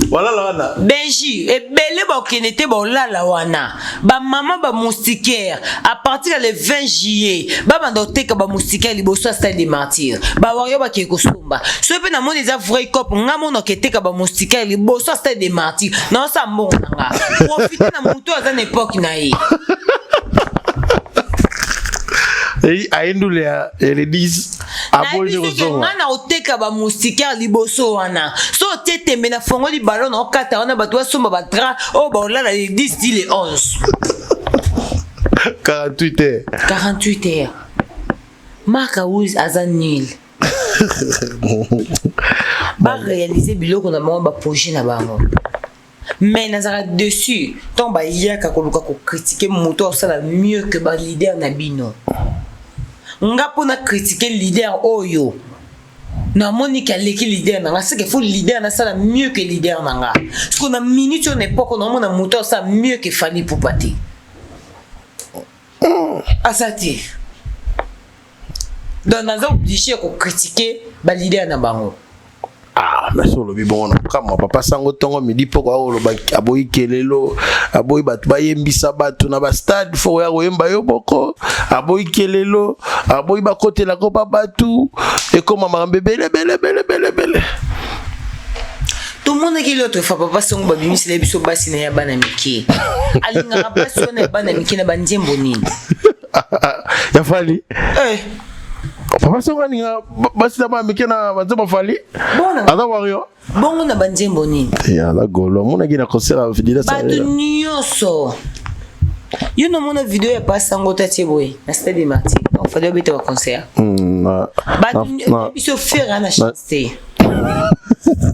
voilà la wana Benji et belé ba okenete ba la wana ba maman ba moustiquaire à partir le 20 juillet ba banda oteka ba moustiquaire liboso stade des martyrs ba wayo ba keko somba so pe na moni za vrai cop ngamo no keteka ba moustiquaire liboso stade des martyrs non ça mbongo nga profiter na muto à une époque na yi et aindule les 10 aboye kozonga ngana oteka ba moustiquaire liboso wana so tetembe na fongo li ballon na okata wana bato somba ba dra o ba olala les 10 dit les 11 48 heures 48 heures Marca Wiz Azanil ba réaliser biloko na ba projet na bango mais nazara dessus ton ba yaka koluka ko critiquer moto ça la mieux que ba leader na bino nga pona critiquer leader oyo na monika leki leader na nga c'est que faut leader na ça la mieux que leader na nga parce qu'on a minute on époque on a mona moto ça mieux que Fally Poupaté asati donc naza obligé ko critiquer ba leader na bango ah mais sur le bibon kama papa sango tongo midi poko oloba aboyi kelelo aboyi batu bayembisa batu na ba stade fo ya koyemba yo boko aboyi kelelo aboyi bakotela ko batu et comme makambe bele tout le monde qui l'autre fois papa songo ba bimisela biso basi na ya bana miki alinga basi na bana miki na banjembo nini ya Fally papa songo ninga basi na ba miki na banjembo Fally bona ada wario bongo na banjembo nini ya la golo mona gina concert fidela ça batu nyoso yo no mona video ya pas sango tatie boy na stade des martyrs on fallait beta wa concert batu biso faire na chanter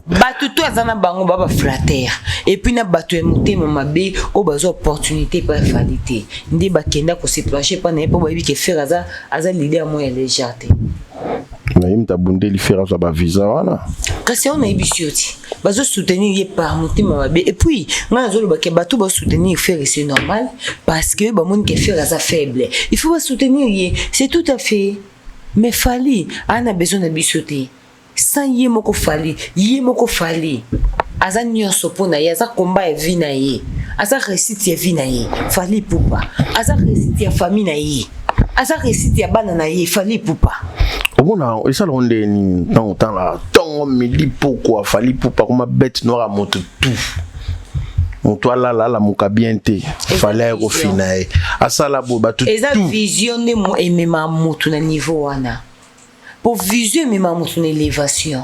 batu to azana bango baba flatter et puis na batu motema mabe o bazo opportunité pa qualité ndi bakenda ko se plancher pa na po ba bi ke faire aza leader mo ya légèreté mais il t'a bondé li faire ça ba visa wana kasi on a ibisioti bazo soutenir ye par motema mabe et puis nga zo lo ba ke batu ba soutenir faire c'est normal parce que ba mon ke faire aza faible il faut ba soutenir ye c'est tout à fait mais Fally ana besoin de bisoter sans ye moko Fally aza nyonso pona ye aza combat ya vie na ye aza réussite ya vie na ye Fally Poupa aza réussite ya famille na ye aza réussite ya bana na ye Fally Poupa omona ça londe ni temps la tongo midi pourquoi Fally Poupa comme bête noire à moto tout on toi la muka bien te fallait au final asala bo ba tout eza vision de mo emema moto na niveau wana pour vision emema moto na élévation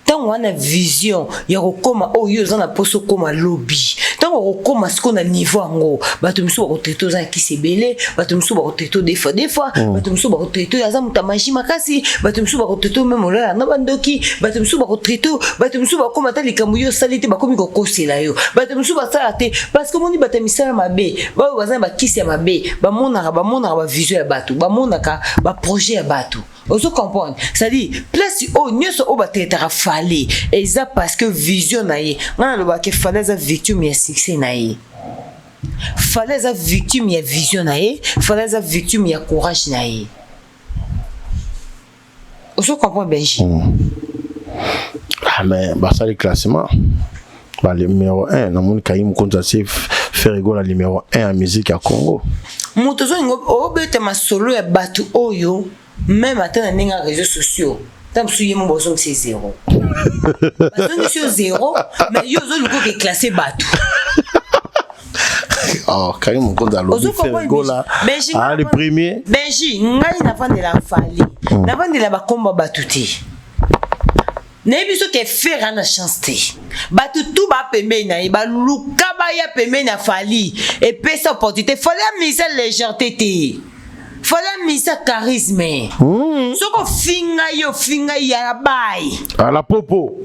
tant on a vision ya kokoma oyo za na poso koma lobby tant on kokoma ce qu'on a niveau ngo bato miso ba traiter za ki sebele bato miso ba traiter des fois bato miso ba traiter za muta maji makasi bato miso ba traiter même là na bandoki bato miso ba traiter bato miso ba koma ta likambo yo salite ba komi ko kosela yo bato miso ba sala te parce que moni bato misala mabe ba bazana ba kisi ya mabe ba monaka ba vision ya bato ba monaka ba projet ya bato. On se comprend. C'est-à-dire, place au nyos au batetara Fally. Et ça parce que vision naïe. On a le bac Fally sa victime et succès naïe. Fally sa victime et vision naïe. Fally sa victime et courage naïe. On se comprend Benji. Ah mais bah ça les classements. Bah le numéro 1, na mon Kaïm compte assez faire rigolo la numéro 1 en musique à Congo. Motozo ngo obete ma solo ya batu oyo. Même à les réseaux sociaux, tant que mon boson c'est 0. Parce que 0, mais il y a un qui classé bateau. Oh, quand même, on compte à l'eau. Ah, le premier. Benji, ngai n'a pas de la Fally. N'a pas de la combat batouti. N'est pas que faire une chance. Batu tout ba pembe na ba luka ba ya pembe na Fally. Et puis sa opportunité, fallait mise légèreté. fallait misa charisme. Soko finga yarabai. À la popo.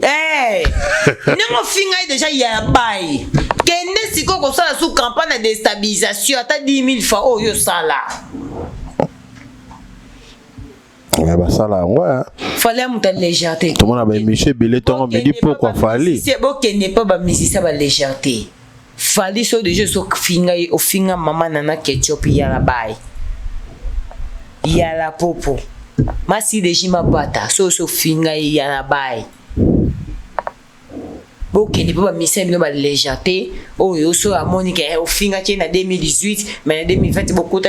Nengo finga déjà yarabai. Kende siko ko sala sous campagne de déstabilisation ata 10 000 fois oyo sala. Ouais, bah ça là, ouais. Fallait monter légèreté. Tout le monde a Michel Belleton, me dit pourquoi fallait. C'est bon qu'il n'est pas ba musicien ba légèreté. Fallait so déjà so finga o finga mama nana ketchup yarabai. Yala popo. Masi de jima bata so finga yarabai. Ok, il peut pas misser une légèreté. Oh, yo so a Monique au finga qui est en 2018, mais en 2020 beaucoup de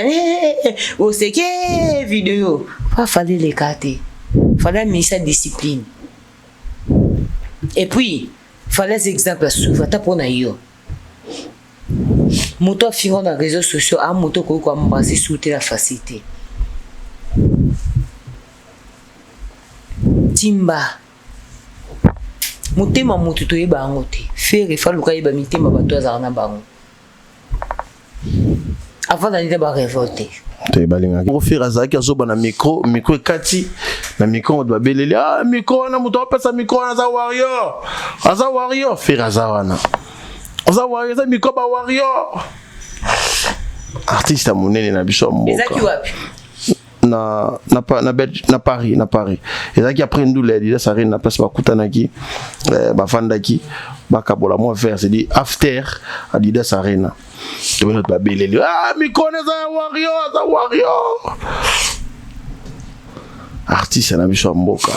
oh c'est que vidéo. Pas fallait les carter. Fallait misser discipline. Et puis fallait des exemples à suivre. T'as pour naïo. Moto finga dans les réseaux sociaux, a moto quoi m'embrasser sous la facilité. Timba. Mutema mutu to yeba ngo te faire fa luka yeba mitema bato azana bango avant d'aller ba révolter te balinga ko faire azaki azoba na micro kati na micro do belele micro na mutu apesa micro na za warrior faire azawana za micro ba warrior artiste monene na biso mboka ezaki wapi na Paris ezaki après nous les ça rien na place bakutanaki bafandaki bakabola mo faire c'est dit after Adidas Arena de notre babeleli mi connais za warrior artiste na biso mboka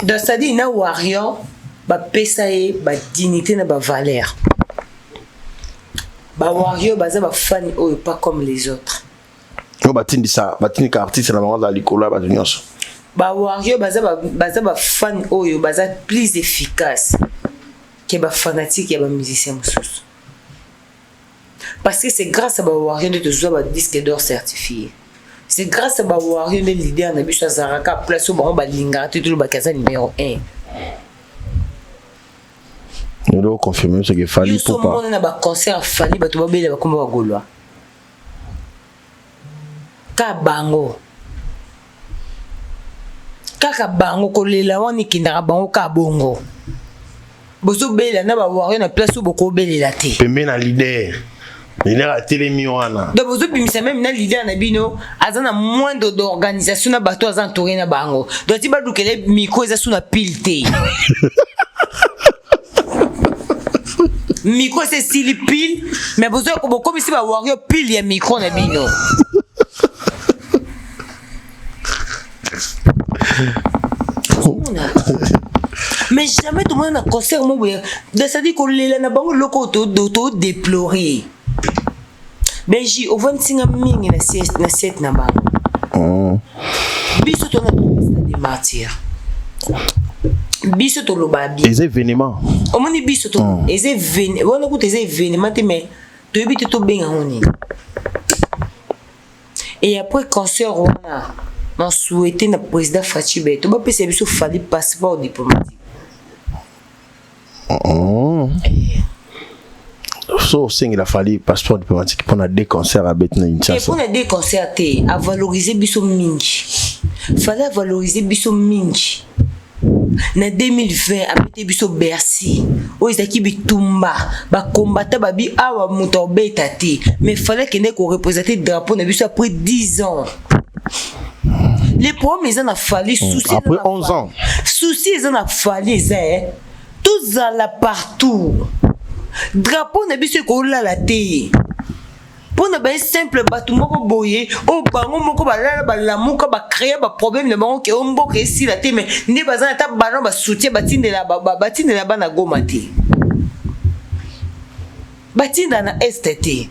donc ça dit na warrior ba pesa e ba dignité na ba valeur ba warrior baza ba fan oyo pas comme les autres. Batini artiste na bango za likola ba nyonso ba warrior baza ba fan oyo baza plus efficace que ba fanatique ya ba musicien mususu parce que c'est grâce à ba warrior de toujours ba disque d'or certifié, c'est grâce à ba warrior de leader na biso zaraka place ba ba linga tout ba kaza numéro 1. nous devons confirmer ce que fallait pour pas on a ba concert fallait ba to ba bela ba komba ba golwa kaka bango kolela wani kindaka bango ka bongo bozo bela na ba warrior na place boko belela te pembe na leader a telemi wana donc bozo bimisa même na leader na bino azana moindre d'organisation na bato azan touré na bango donc ti ba dukele micro eza suna pile te micro c'est style pile mais bozo ko boko bisi ba warrior pile ya micro na bino. Mais jamais tout le monde a concert mon boy. De ça dit qu'on les na bango loko to déplorer. Benji au 25 mingi na set na bango. Biso to na des martyrs. Biso to lo babi. Les événements. Au moni biso to les événements. On écoute les événements mais to ebite to benga honi. Et après concert on a on souhaitait le président Fatou Beto ba pese biso fallait passeport diplomatique. So il a fallu passeport diplomatique pour des concerts à Betna Inchassa. Et pour des concerts à valoriser biso mingi. Fallait valoriser biso mingi. Na 2020 abete biso Bercy. O izaki bitumba ba combattre ba bi awa muto beta te. Mais fallait que ne ko représenter drapeau na biso après 10 ans. Les problèmes ils en a fallu souci après 11 ans. Souci ils en a fallu ça tous à la partout. Drapeau na biso ko la té. Pour ne pas simple bateau moko boyer au bango moko ba lamuka ba créer ba problème de bango ke ombo ke si la té mais ne bazana ta ballon ba soutien batindela batindela bana goma té. Batinda na STT.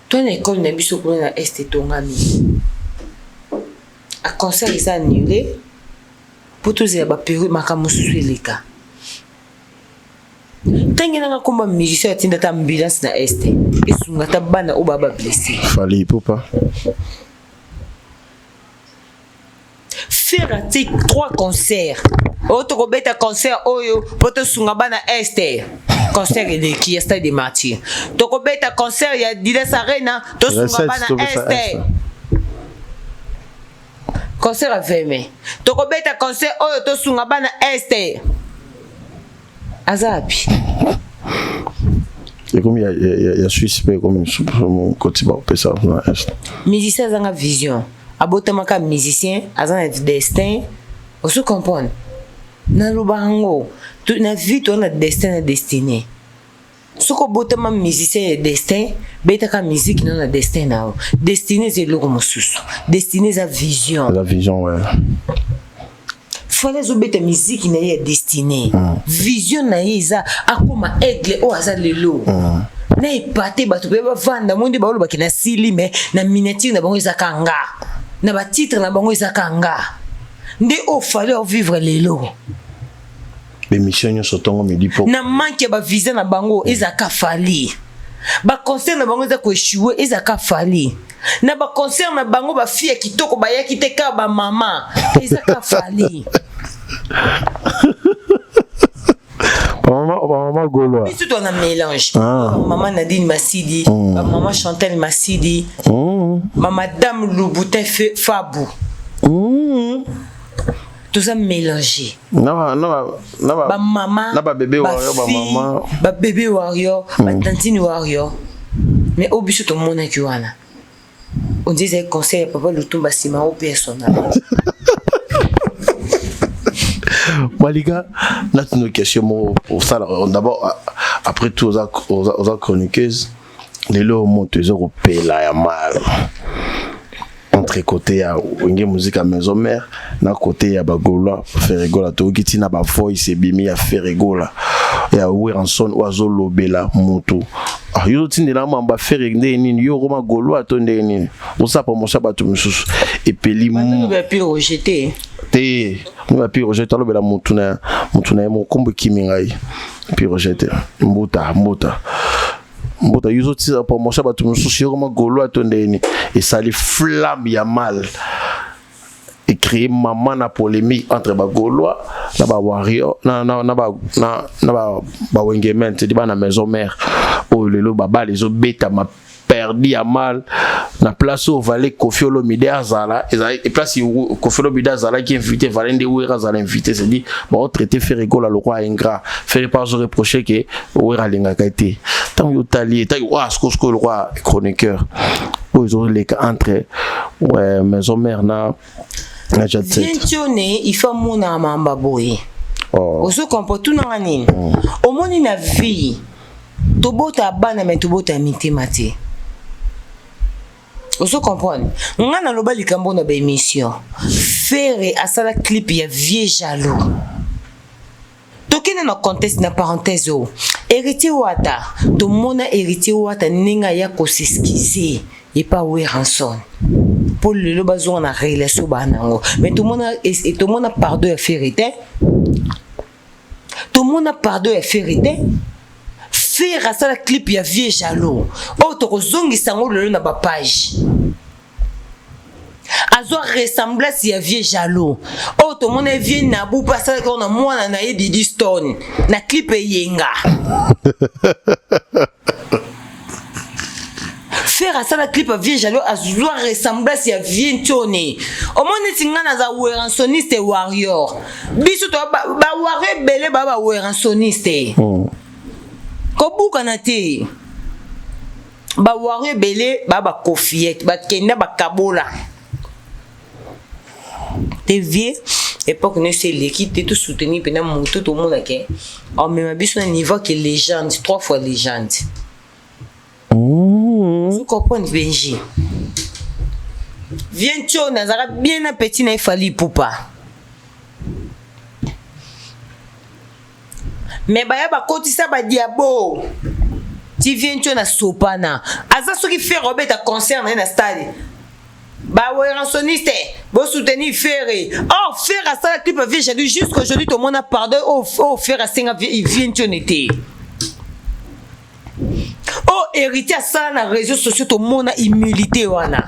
Toi l'école na biso ko na STT ngami. A concert ils annulé pour tous les ba période makamusu eleka. Tengena nga komba musicien atinda ta ambulance na este esunga ta bana o baba blessé Fallait pour pas faire 3 concerts auto ko beta concert oyo poto sunga bana este concert eleki ya stade des martyrs tokobeta concert ya Didas Arena tosunga bana este concert à Veme tokobeta concert oyo tosunga bana este azabi et comme il y a Suisse comme mon côté ba pesa na est musicien azanga vision abotamaka musicien azanga destin osu comprendre na lubango na vie to na destin na destinée soko botama musicien de destin betaka musique non na destin na destinée c'est loko mosusu destinée sa vision la vision ouais fallait zo beta musique na ya destinée vision na iza akoma aigle o aza lelo na ipate bato be ba vanda mundi ba oloba kina sili mais na miniature na bango izakanga na ba titre na bango izakanga nde o fallait vivre lelo l'émission nyonso tongo midi po na manque ba visa na bango ezaka fali ba concert na bango ezako échouer ezaka fali na ba concert na bango ba fille kitoko ba yaki te ka ba mama ezaka fali maman Gaulois et tout on a mélange maman Nadine Massidi maman Chantal Massidi madame Louboutin Fabou tout ça mélangé ba maman ba bébé warrior ba maman ba bébé warrior ba tantine warrior mais au biso tout le monde qui wana on disait conseil papa Lutumba Sima au personnel Malika là tu nous question pour ça d'abord après tout aux chroniqueuses les lots monteuses européennes là ya mal entre côté ya une musique à maison mère na côté ya bagola Ferregola to kiti na ba voice bimi ya Ferregola ya Weranson oazo lobela moto yo tindela mamba Ferregola nini yo roma golo atonde nini osa pa mosha batu mususu epeli mu ba pi rejeter te mu ba pi rejeter lobela moto na mo kombo kimingai pi rejeter mbuta yuzo tira pour mon chabat tout sur ma golo atondeni et ça les flammes ya mal et créer maman na polémique entre ba golois na ba warrior na wengement di ba na maison mère oh lelo baba les obeta ma perdu à mal na place au valet Kofi Olomide Azala et place Kofi Olomide Azala qui invité Valende Ouera Azala invité c'est dit bon traiter Ferregola le roi ingrat faire pas se reprocher que Ouera linga kaité tant yo tali tant wa ce que le roi chroniqueur ils ont les entre ouais maison mère na jet set il faut mona mamba boy oh on se comporte tout na nini au moni na vie tobota bana mais tobota mitimati on se comprend on a loba likambo na ba émission faire asala clip ya vieux jaloux tokene na contexte na parenthèse o héritier wata to mona héritier wata ninga ya ko s'excuser et pas Weranson pour le loba zo na relation banango mais tout mona pardon ya vérité tout mona pardon ya vérité faire à ça la clip ya vieux jaloux oh to zongi sango le na ba page azo ressemblance ya vieux jaloux oh to mon vieux nabu pas ça qu'on a moi na Didi Stone na clip yenga faire à ça la clip ya vieux jaloux azo ressemblance ya vieux Ntone au moins tinga na za Weransoniste warrior biso to ba warrior belé ba Weransoniste kobuka na te ba warrior belé ba kofiette ba kenda ba kabola te vieux époque ne c'est l'équipe tout soutenir pendant mon tout le monde que on même biso na niveau que légende 3 fois légende vous comprenez Benji viens tu nazara bien appétit na fali poupa mais baya ba kotisa ba diabo ti viens tu na sopana asa soki fait Robert à concert na stade ba Weransoniste bo soutenir Ferré oh faire à ça la clip vie j'ai dit jusqu'aujourd'hui tout le monde a pardon oh faire à singa vient tu n'était oh héritier à ça na réseaux sociaux tout le monde a humilité wana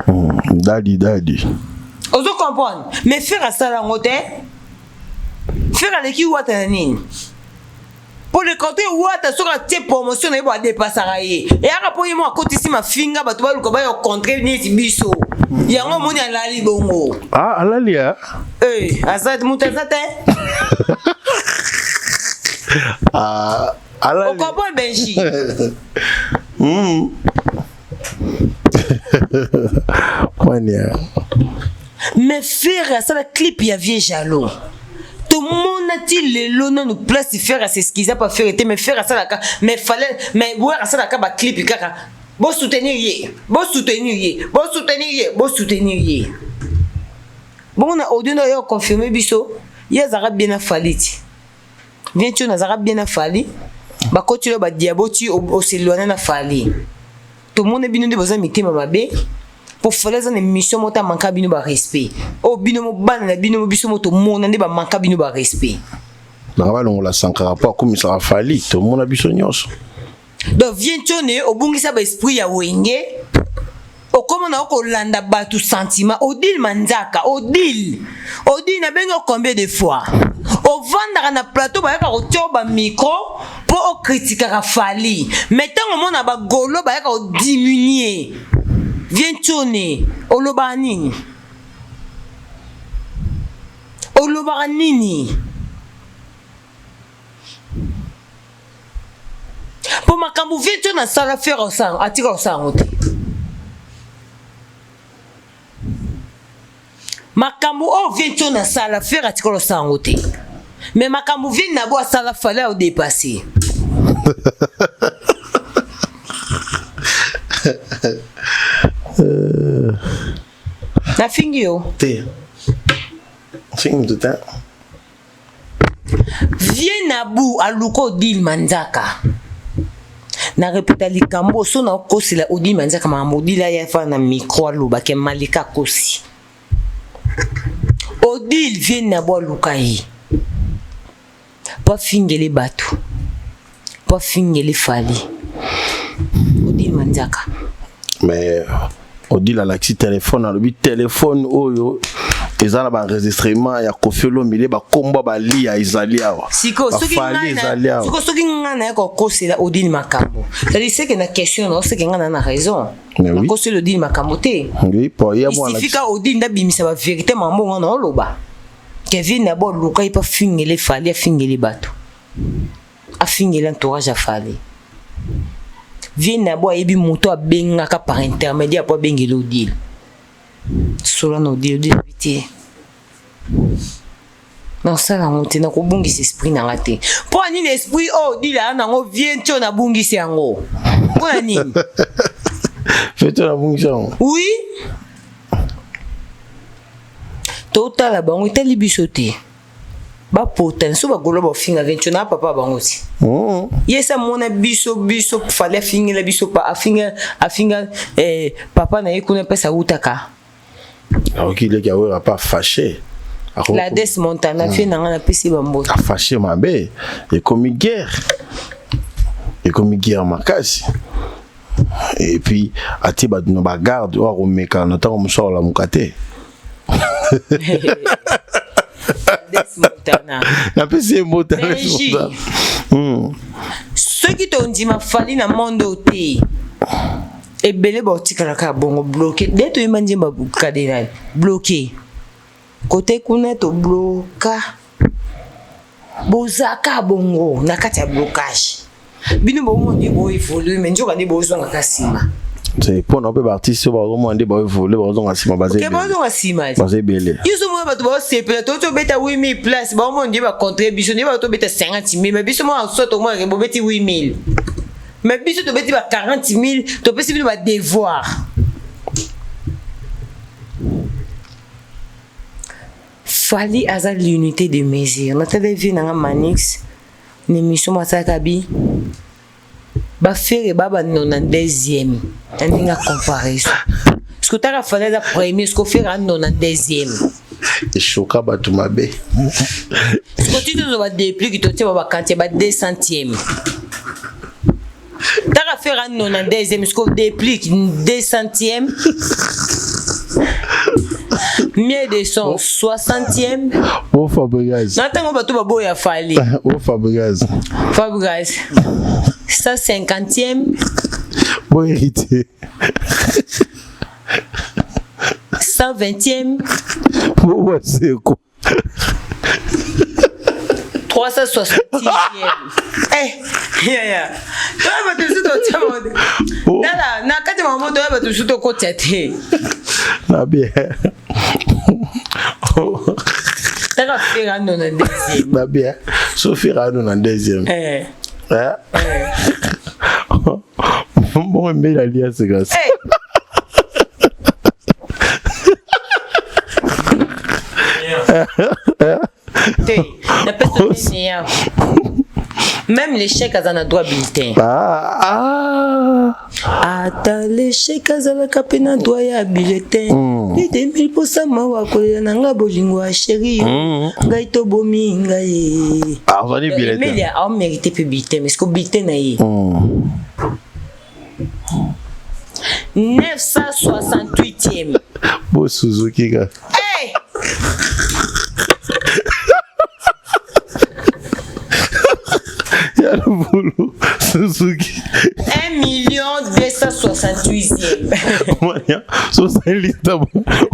dadi ozo comprendre mais faire à ça la ngote faire à l'équipe wata nini Pour le côté où tu as sur promotion, il va dépasser. Et après, moi, quand ici ma finger, tu vas le contrer ni biso. Il y a un monde à la libongo. Ah, à la lia. Eh, Azad Moutazate. Ah, à la lia. Au comprend Benji. Mais faire ça, le clip, il y a vieux jaloux. Tout le monde a-t-il le lot nous place de faire ce qu'ils n'ont pas fait, mais faire ça, mais fallait, mais voir ça, la clip, il bon soutenir, bon soutenir, bon soutenir, bon soutenir. Bon, on a audio confirmé, biso, il y a Zara bien affali. Viens-tu, on a Zara bien affali. Bah, quand tu l'as, bah, diaboti, au s'éloigner affali. Tout le monde est bien de besoin de mettre ma bé. Pour faire les émissions, moi, t'as manqué bino ba respect. Oh, bino mo ban na bino mo biso mo to mon ande ba manqué bino ba respect. Là-bas, on l'a sankara pas comme ça a fallu. Tout le monde a biso nyos. Donc, viens-tu, au bungisa ba esprit ya wenge. O comment on a ko landa ba tout sentiment. Odile manzaka, odile na bengo combien de fois. O vendre na plateau ba ka ko tioba micro pour critiquer ka fali. Maintenant on a ba golo ba ka diminuer. Viens tourner au lobanini. Au lobanini. Pour ma camou, viens tourner ça la faire au sang, attirer au sang. Ma camou, oh, viens tourner ça la faire attirer au sang. Mais ma camou, viens n'avoir ça la fallait au dépasser. Na fingio. T. Film tout temps. Viens na bout à Luko Odile Manzaka. Na répéta likambo so na kosi la Odile Manzaka ma modila ya fa na micro loba ke malika kosi. Odile viens na bout Lukai. Pas fingele batu. Pas fingele fali. Odile Manzaka. Mais Odile a l'accès téléphone, a le téléphone oyo. Ils ont un enregistrement, il y a Kofi Olomide, ba combat ba li ya Izalia. Siko soki ngana ya kosi la Odile Makambo. C'est que na question non, c'est que ngana na raison. Na kosi Odile Makambo te. Oui, pour y avoir la. Il suffit ka Odile na bimisa ba vérité mambo ngana oloba. Kevin na bo luka ipa fingele fali a fingele bato. A fingele entourage a fali. Viens na bo ebi moto a benga ka par intermédiaire pour bengele Odile. Solo no Odile vite. Non ça la monte na ko bungisa esprit na ngate. Pour ani l'esprit oh Odile na ngo vient tu na bungisa yango. Pour ani. Fais-tu na bungisa. Oui. Total la bango tali bisoté. Ba poten so ba golo ba finga ventu na papa bango ti. Yesa mona biso fallait finga la biso pa afinga papa na yekuna pesa utaka. Alors qu'il est a pas fâché. La des montana fait na pesi bambo. A fâché ma bé. Et comme guerre. Et comme guerre makasi. Et puis a ti ba no ba garde o romeka na temps sort la mukate. Na pesi montana. Ceux qui t'ont dit ma fali na mondo te. Et belé botika ka bongo bloqué. Dès to imandi ba bukade bloqué. Côté kuna to bloka. Bozaka bongo na kati ya blocage. Bino bo mo ndi bo évoluer mais njoka ndi bo zonga kasima. C'est pour nous artistes ba mo ndi bo évoluer ba zonga kasima basé. Ke bo zonga kasima. Basé belé. Yuso mo ba to ba sepe to beta 8000 place ba mo ndi ba contribution ndi ba to beta 50000 mais biso mo so to mo ke bo beti 8000. Mais biso to beti ba 40000 to pesi bino ba devoir. Fali aza l'unité de mesure. Notre vie na Manix, l'émission Masakabi, ba faire baba 92e. On a comparaison. Ce que tu as fait la première, ce que fait en 92e. Et choka ba tout ma bé. Ce que tu te vas depuis que tu vas quand tu vas 200e. Tu as fait en 92e, ce que depuis 200e. 1260e. Oh Fabregas. N'attends pas tout babo ya Fali. Oh Fabregas. Fabregas. 150e. Bon héritier. 120e. Bon c'est quoi? 360e. Yeah. Toi va te suto tamo. Nada, na kati mama toi va te suto ko tete. Na bien. T'as fait un non deuxième. Na bien. Sophie Rano na deuxième. Bon mais la lia c'est grâce. Même l'échec a un droit bulletin. Attends, l'échec a un droit à bulletin. Les 2000% mawa kolela nanga bolingo chéri. Gaito bomi ngai. Ah, on va dire bulletin. Mais il a mérité plus bulletin, mais ce que bulletin na yi. 968e. Beau Suzuki gars. Hey! Il y a le boulot Suzuki. 1,268,000. Mania, so c'est lista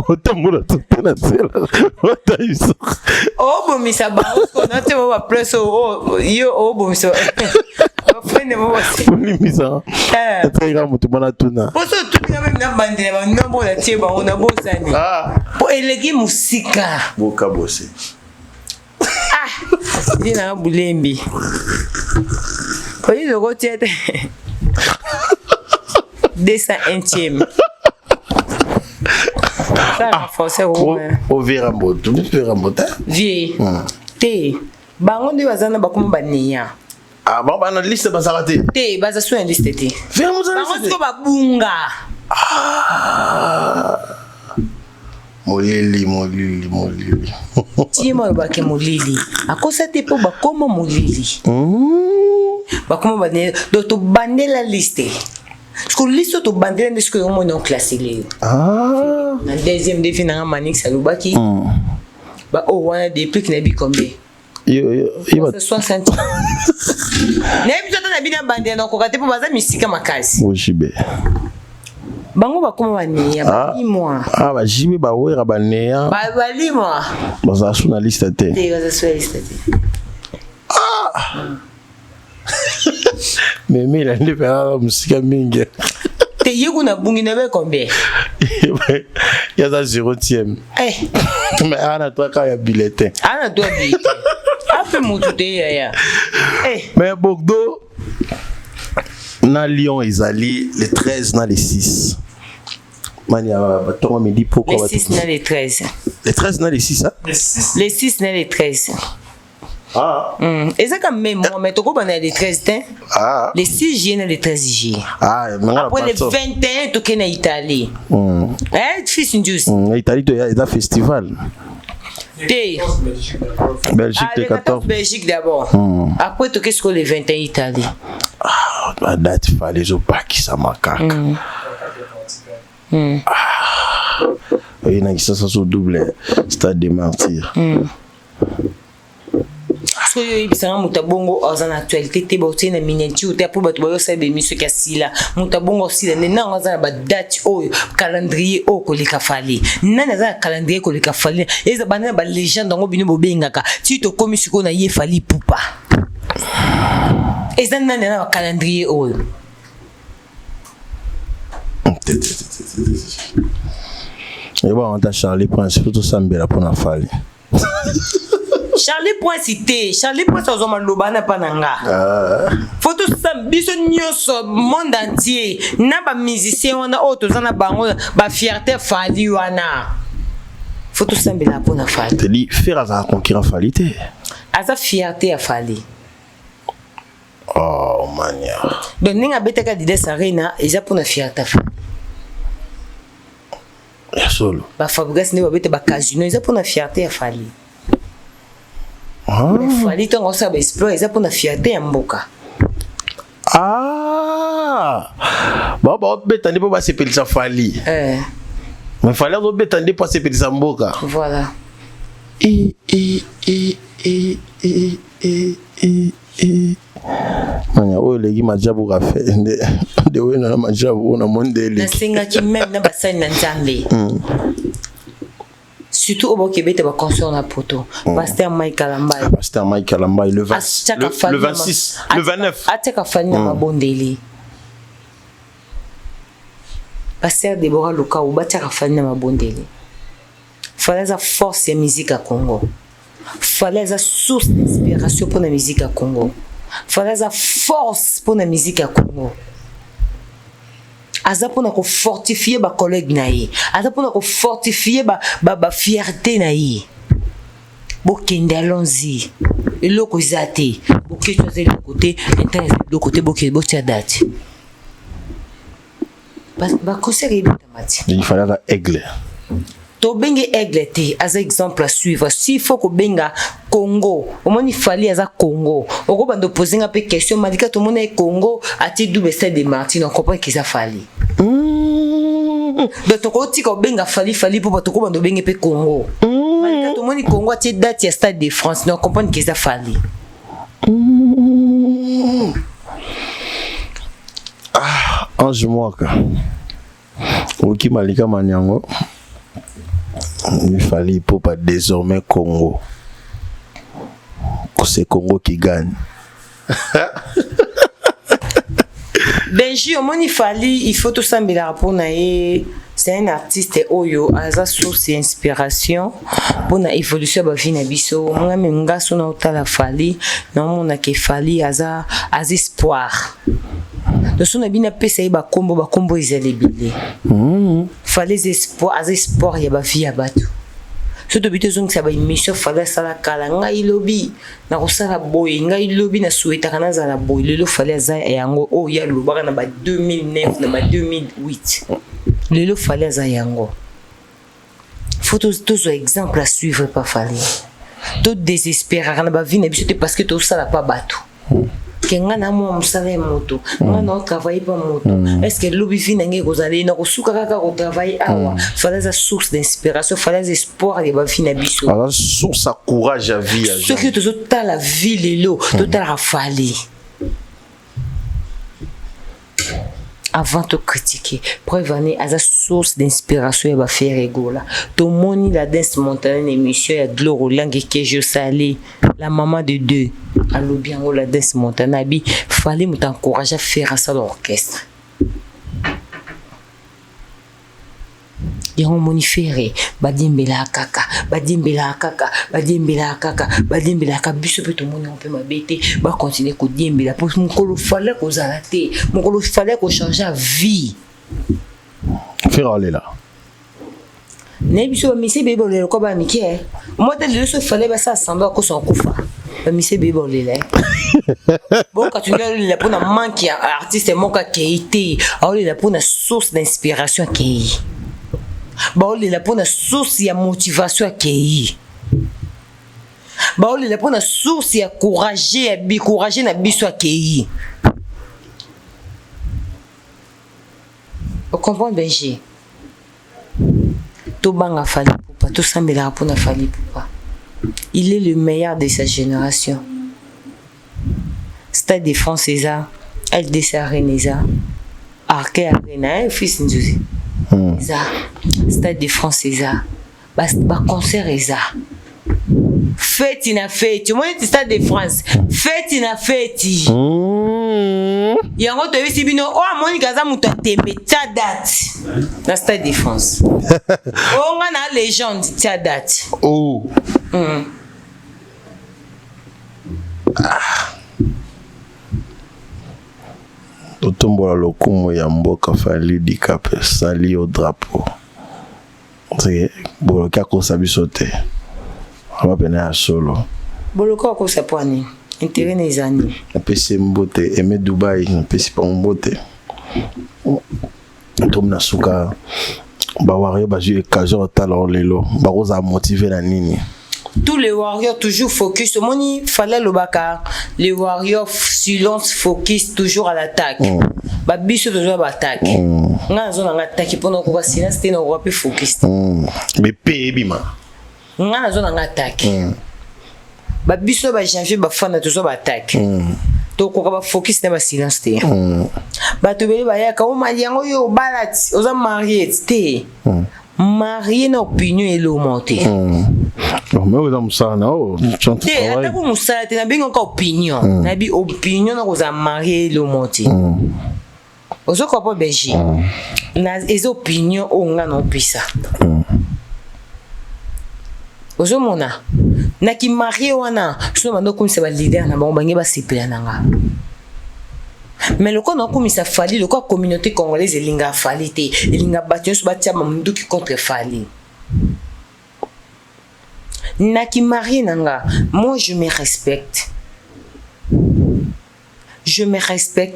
autant moula tout na sela. Otaïso. Oh bon mais ça balance qu'on a te va plus yo oh bon ça. Frère mo aussi. Limisa. Très grand mutu bana tuna. Poso tout même na bandela ba nombo la tie ba on a bosani. Po elegi musika. Boka bossé. Dina bulembi. Oyi le rotiete. 201e. Ça français au Véramboto, Véramboto. Vie. Te. Bango de bazana bakoma baniya. Ah bon ba na liste bazarate. Te baza sur une liste te. Véramboto. Bango ko babunga. Molili. Tie mo ba ke molili. Akosa te po bakoma molili. Bakoma baniya. Do to bandela liste. Parce que liste to bandela de ce que on non classé les. Na deuxième défi na Manix Salubaki. Ba oh wana depuis que na bi combien? Yo 60. Nebi to na bi na bandela na ko kate po baza misika makasi. Ojibe. Bango bakoma baniya ba moi. Ba jibe ba wera ba neya. Ba bali moi. Baza sur na liste te. Te baza sur la liste te. Mais il a une différence musique mingi. Te yego na bungi na be combien? Il y a 0e. Mais ana toi quand il y a bulletin. Ana toi bulletin. Après mutu te ya. Mais Bogdo na Lyon Ezali les 13 na les 6. Mania batonga me dit pourquoi les 6 na les 13. Les 13 na les 6 hein? Les 6 na les 13. Et ça quand même moi mais toko bana les 13 temps. Les 6 juillet na les 13 juillet. Après les 21 toke na Italie. Fils Ndius. Italie il y a festival. Belgique le 14. Belgique d'abord. Après toke sur les 21 Italie. La date il fallait zo baki ça macaque. Il y a qui ça sur double stade des martyrs. So yo ibisanga mutabongo azana actualité te bauté na miniature te pour bato bayo sabe miso kasila mutabongo sila ne na azana ba date oyo calendrier o ko likafali nana za calendrier ko likafali eza bana ba légende ngo bino bobengaka ti to komi siko na ye fali pupa eza nana na calendrier oyo et bon on t'a Charlie Prince tout ça mbela pour na fali. Charlie Point cité, Charlie Point ça zoma lobana pananga. Photo sam biso nyoso monde entier na ba musicien wana o to zana bango ba fierté fali wana. Photo sam bela pona fali. Te dit faire à conquérir fali te. Asa fierté a fali. Oh mania. Donc ninga beteka dide sarena eza pona fierté fali. Ya solo. Ba Fabregas ne ba bete ba casino eza pona fierté a fali. Fali tongo sa ba explore eza pona fierté ya mboka. Ba beta ni po ba sepelisa fali. Mais fallait rebêter dépasser petit Samboka. Voilà. Manya o legi majabu ka fe de wena majabu na mondele. Na singa ki même na basani na Nzambe. Surtout au Québec, ba concert na poto. Pasteur Mike Kalambai. Pasteur Mike Kalambai le 26, le 29. Ateka fani na mabondeli. Pasteur Deborah Luka ou bateka fani na mabondeli. Fallait la force de la musique à Congo. Fallait la source d'inspiration pour la musique à Congo. Fallait la force pour la musique à Congo. Aza pour nous fortifier ba collègue naïe. Aza pour nous fortifier ba fierté naïe. Bokende allons-y. Et loko zate. Boké choisir le côté, internet le côté boké botia date. Ba concert est automatique. Il fallait la aigle. To benga aigle te as exemple à suivre. S'il faut que benga Congo, au moins il fallait à Congo. Au gros bando poser un peu question, malika tout le monde est Congo, a ti double stade de Martin, on comprend qu'ils a fallu. De ton côté quand benga falli pour tout bando benga pe Congo. Malika tout le monde est Congo, a ti date ya stade de France, on comprend qu'ils a fallu. Ange Mwaka. Oki malika manyango. Il fallait pour pas désormais Congo. C'est Congo qui gagne. Benji, au moins il faut tout ça pour naïe. C'est un artiste oyo, asa source inspiration pour na évolution ba vie na biso. Moi même ngaso na otala fali, na mona ke fali asa espoir. De son abina pesa ba kombo izalebile. Fallait espoir, asa espoir ya ba vie ya batu. Surtout bito zong sa ba mission fallait sala kala ngai lobi na kosala boy ngai lobi na souhaita kana za la boy lelo fallait asa yango o ya lobaka na ba 2009 na ba 2008. Lelo fallait asa yango. Faut tous exemple à suivre pas fallait. Tout désespérer kana ba vie na biso parce que tout ça la pas bateau. Kenga na mo musala moto nga na travailler pas moto est-ce que lobi fi nange kozali na kosuka kaka ko travailler awa fallait la source d'inspiration fallait espoir de ba fi na biso alors source à courage à vie ce que tout la vie lelo tout la fallait avant de critiquer preuve année à la source d'inspiration va faire rigola tout moni la danse montagne émission ya Gloro langue que je salé la maman de deux allo bien la danse montagne abi fallait m'encourager à faire ça l'orchestre yango moni ferré badimbela kaka biso pe to moni on peut mabete ba continuer ko diembela pour mon kolo fallait ko zalaté mon kolo fallait ko changer la vie faire aller là ne biso misi bebo le ko ba mikie moi de le so fallait ba ça samba ko son kufa ba misi bebo le bon quand tu le pour na manque artiste moka keité alors il a pour na source d'inspiration keité baoli la pona source ya motivation à kei baoli la pona source ya courager na biso à kei vous comprenez Benji to banga fali poupa to sambela pona fali poupa il est le meilleur de sa génération Stade de France César LDC Arena Arke Arena fils Nzuzi Stade de France César ba concert César fête na fête moi Stade de France fête na fête yango to bisi bino o amoni kaza muto tembe tia date na Stade de France o nga na légende tia date Totombola lokumu ya mboka fali dikape sali au drapeau. C'est boloka ko sabisote. On va peiner à solo. Boloka ko sapani. Intérêt les années. On peut s'emboter aimer Dubaï, on peut s'y pas emboter. Tom na suka ba wario ba jouer occasion talent lelo. Ba roza motiver la nini. Tous les warriors toujours focus. Moni fallait le baka. Les warriors silence focus toujours à l'attaque. ba biso to ba attaque nga zona nga attaque pendant ko silence te na ko pe focus mais pe bima nga zona nga attaque ba biso ba janvier ba fana to ba attaque to ko ba focus na ba silence te ba to be ba ya ka o mali yango yo balati oza marié te marié na opinion elo monté mais vous avez ça non chante te ata ko musala te na bingo ka opinion na bi opinion na ko za marié elo monté ozo ko po beji na les opinions o nga no pisa ozo mona na ki marié wana so mando ko se ba leader na bango bangi ba sipela nanga mais le qu'on a commis ça fali le quoi communauté congolaise elinga fali te elinga batio so batia mamundu qui contre fali na ki marié nanga moi je me respecte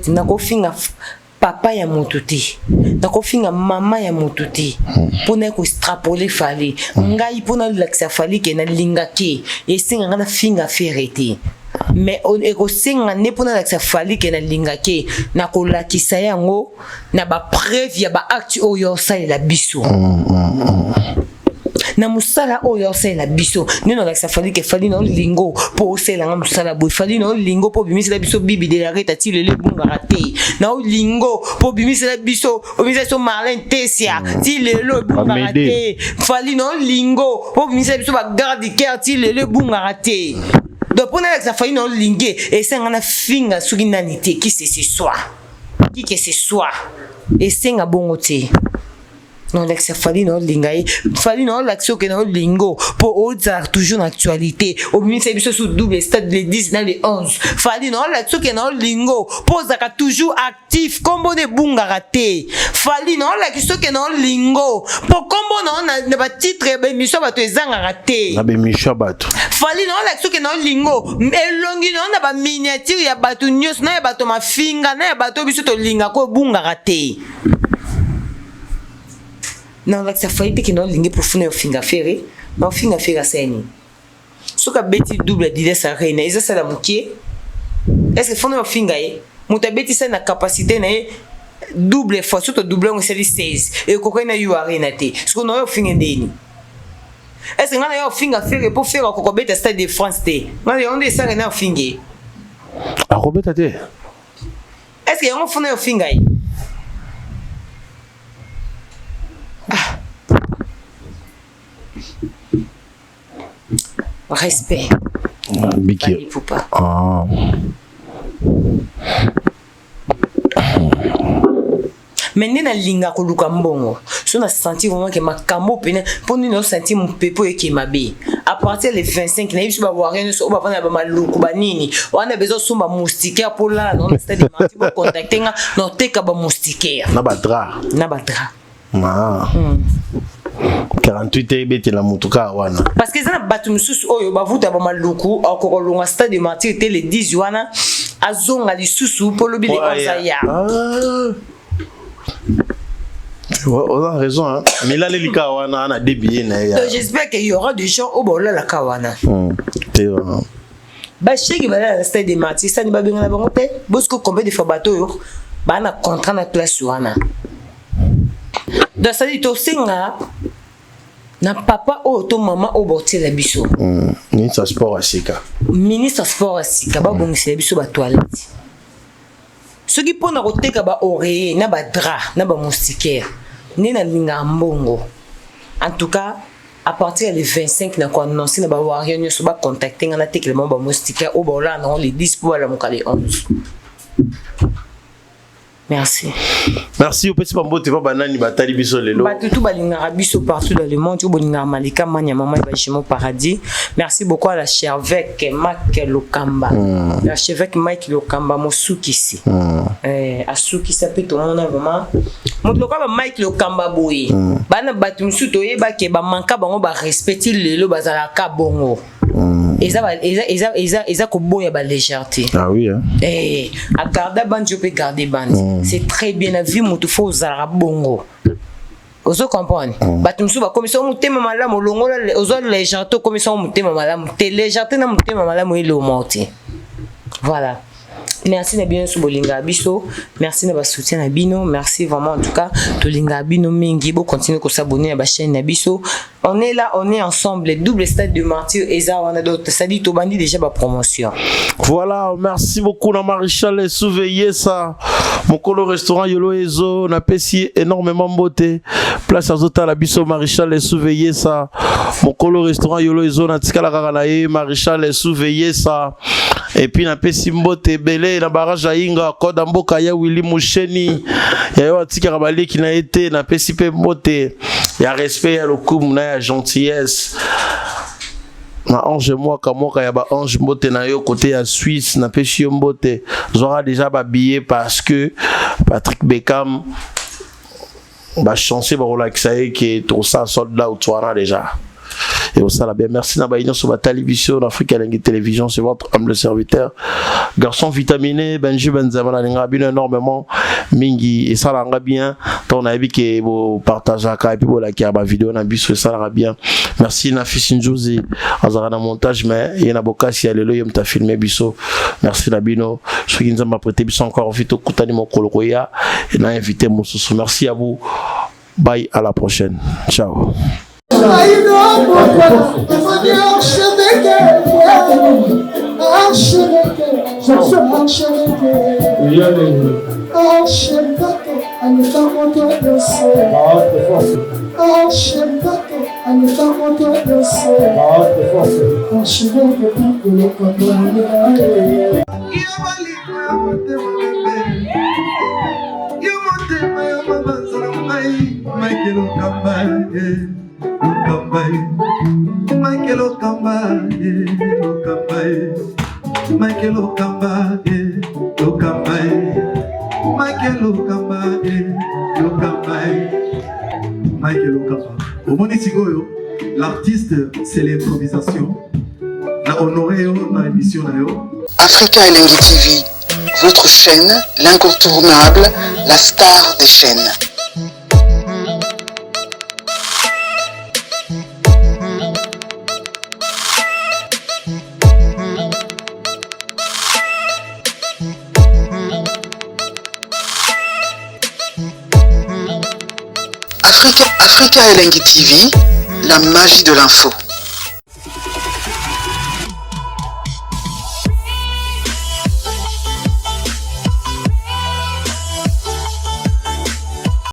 na ko finga papa ya motuti na ko finga mama ya motuti pona ko extrapoler fali ngai pona laksa fali ke na linga ke e singa na finga ferete mais on eko singa ne pona laksa fali ke na linga ke na ko lakisa yango na ba preuve ya ba acte oyo sala la biso na musala oyo sala biso nino laksa fali ke fali no lingo po sala nga musala bo fali no lingo po bimisa biso bibi de la reta ti le bunga raté na lingo po bimisa biso o bimisa so Marlène Tessia ti le bunga raté fali no lingo po bimisa biso ba garde cœur ti le bunga raté donc pour avec sa famille non lingué et c'est un finga suki nanité qui c'est ce soir qui que ce soir et c'est un bon côté non l'ex fali non lingaï fali non l'action que non lingo pour autres toujours en actualité au ministre c'est sous double stade les 10 dans les 11 fali non l'action que non lingo pose à toujours actif comme on est bunga raté fali non l'action que non lingo pour comme on ne pas titre ben mission ba to ezanga raté na be mission bato fali non l'action que non lingo elongi non na ba miniature ya bato nyos na ya bato mafinga na ya bato biso to linga ko bunga raté. Non, là, ça fait que non, l'ingue pour finir au finger ferré, non, finger ferré à saigner. Ce qu'a bêti double d'idée, ça reine, et ça, la moitié. Est-ce que finir au finger, mon tabéti, ça n'a capacité, double fois, surtout double, on s'est dit 16, et qu'on a eu à renater. Ce qu'on a au finger d'eni. Est-ce qu'on a au finger ferré pour faire un cocobet à stade de France, on a des ça au finger. À Robert Tate. Est-ce qu'on a finir au finger? Respect. Biki. Ah. Maintenant na linga ko luka mbongo. So na senti vraiment que ma kambo pena pour nous sentir mon pepo et qui mabe. À partir les 25 na biso ba warene so ba bana ba maluku ba nini. On a besoin somba moustiquaire pour là non c'est des menti pour contacter nga non teka ba moustiquaire. Na badra. Ah. 48 ebete la mutuka wana parce que ça na batu mususu oyo bavuta ba maluku akoko longa stade de martyr te les 10 wana azonga lisusu pour lobi les 11 ya on a raison hein mais là les lika wana na débillé na ya donc j'espère qu'il y aura des gens au bola la kawana ba cheki ba la stade de martyr ça ni ba benga na bango te bosco combien de fois bateau yo ba na contrat na place wana donc ça dit to singa na papa o to mama o botti la biso ministre sport asika ba bongisi la biso ba toilette ce qui pona ko teka ba oreiller na ba drap na ba moustiquaire ni na linga mbongo en tout cas à partir des 25 na ko annoncer na ba warrior nyoso ba contacter na tekele ba moustiquaire o ba la na les 10 pour la mokale 11. Merci au petit Pambo, tu vas banani batali biso lelo. Batutu balinga biso partout dans le monde, tu bolinga malika manya maman bachimo paradis. Merci beaucoup à la chevêque Mike Lokamba. La chevêque Mike Lokamba mosuki ici. Asuki ça peut tout le monde vraiment. Mon lokamba Mike Lokamba boy. Bana batu musu to yeba ke ba manka bango ba respecter lelo bazala ka bongo. Eza ko boya ba légèreté. Ah oui hein. À garder bande je peux garder bande. C'est très bien la vie mutu faut zara bongo. Ozo comprendre. Batu musu ba commission mutema malamu longola ozo légèreté commission mutema malamu. Te légèreté na mutema malamu ile monte. Voilà. Merci na bino bolinga biso, merci na ba soutien na bino, merci vraiment en tout cas to linga bino mingi bo continuer ko s'abonner à ba chaîne na biso. On est là, on est ensemble, le double stade de martyr Eza on a d'autres, ça dit to bandi déjà ba promotion. Voilà, merci beaucoup na Maréchal surveiller ça. Mon colo restaurant Yolo Ezo, on a payé énormément beauté. Place à Zota la biso Maréchal surveiller ça. Mon colo restaurant Yolo Ezo na tika la karanae Maréchal surveiller ça. Et puis na payé beauté belé na barrage à Inga Koda Mboka ya Willy Moucheni. Ya yo tika rabali qui n'a été na payé pe beauté. Ya respect ya lokum na ya gentillesse. Na ange moi kamoka ya ba ange mbote na yo côté ya Suisse na pêche mbote j'aurai déjà ba billet parce que Patrick Beckham ba chancer ba relaxer qui est tout ça soldat ou soir déjà. Et au ça la bien merci na ba union sur la télévision d'Afrique Elengi Télévision, c'est votre humble serviteur garçon vitaminé Benji Benzema na bien énormément mingi et ça la bien ton avis que vous partagez et puis voilà qui a ma vidéo na biso ça la bien merci na fils Njozi azara na montage mais il y a bokasi ya lelo yem ta filmé biso merci na bino ce qui nous a prêté biso encore vite kutani mo kolokoya et na invité mususu merci à vous, bye, à la prochaine, ciao. L'artiste, c'est l'improvisation. La honoré dans l'émission. Africa Elengi TV, votre chaîne, l'incontournable, la star des chaînes. Africa Elengi TV, la magie de l'info.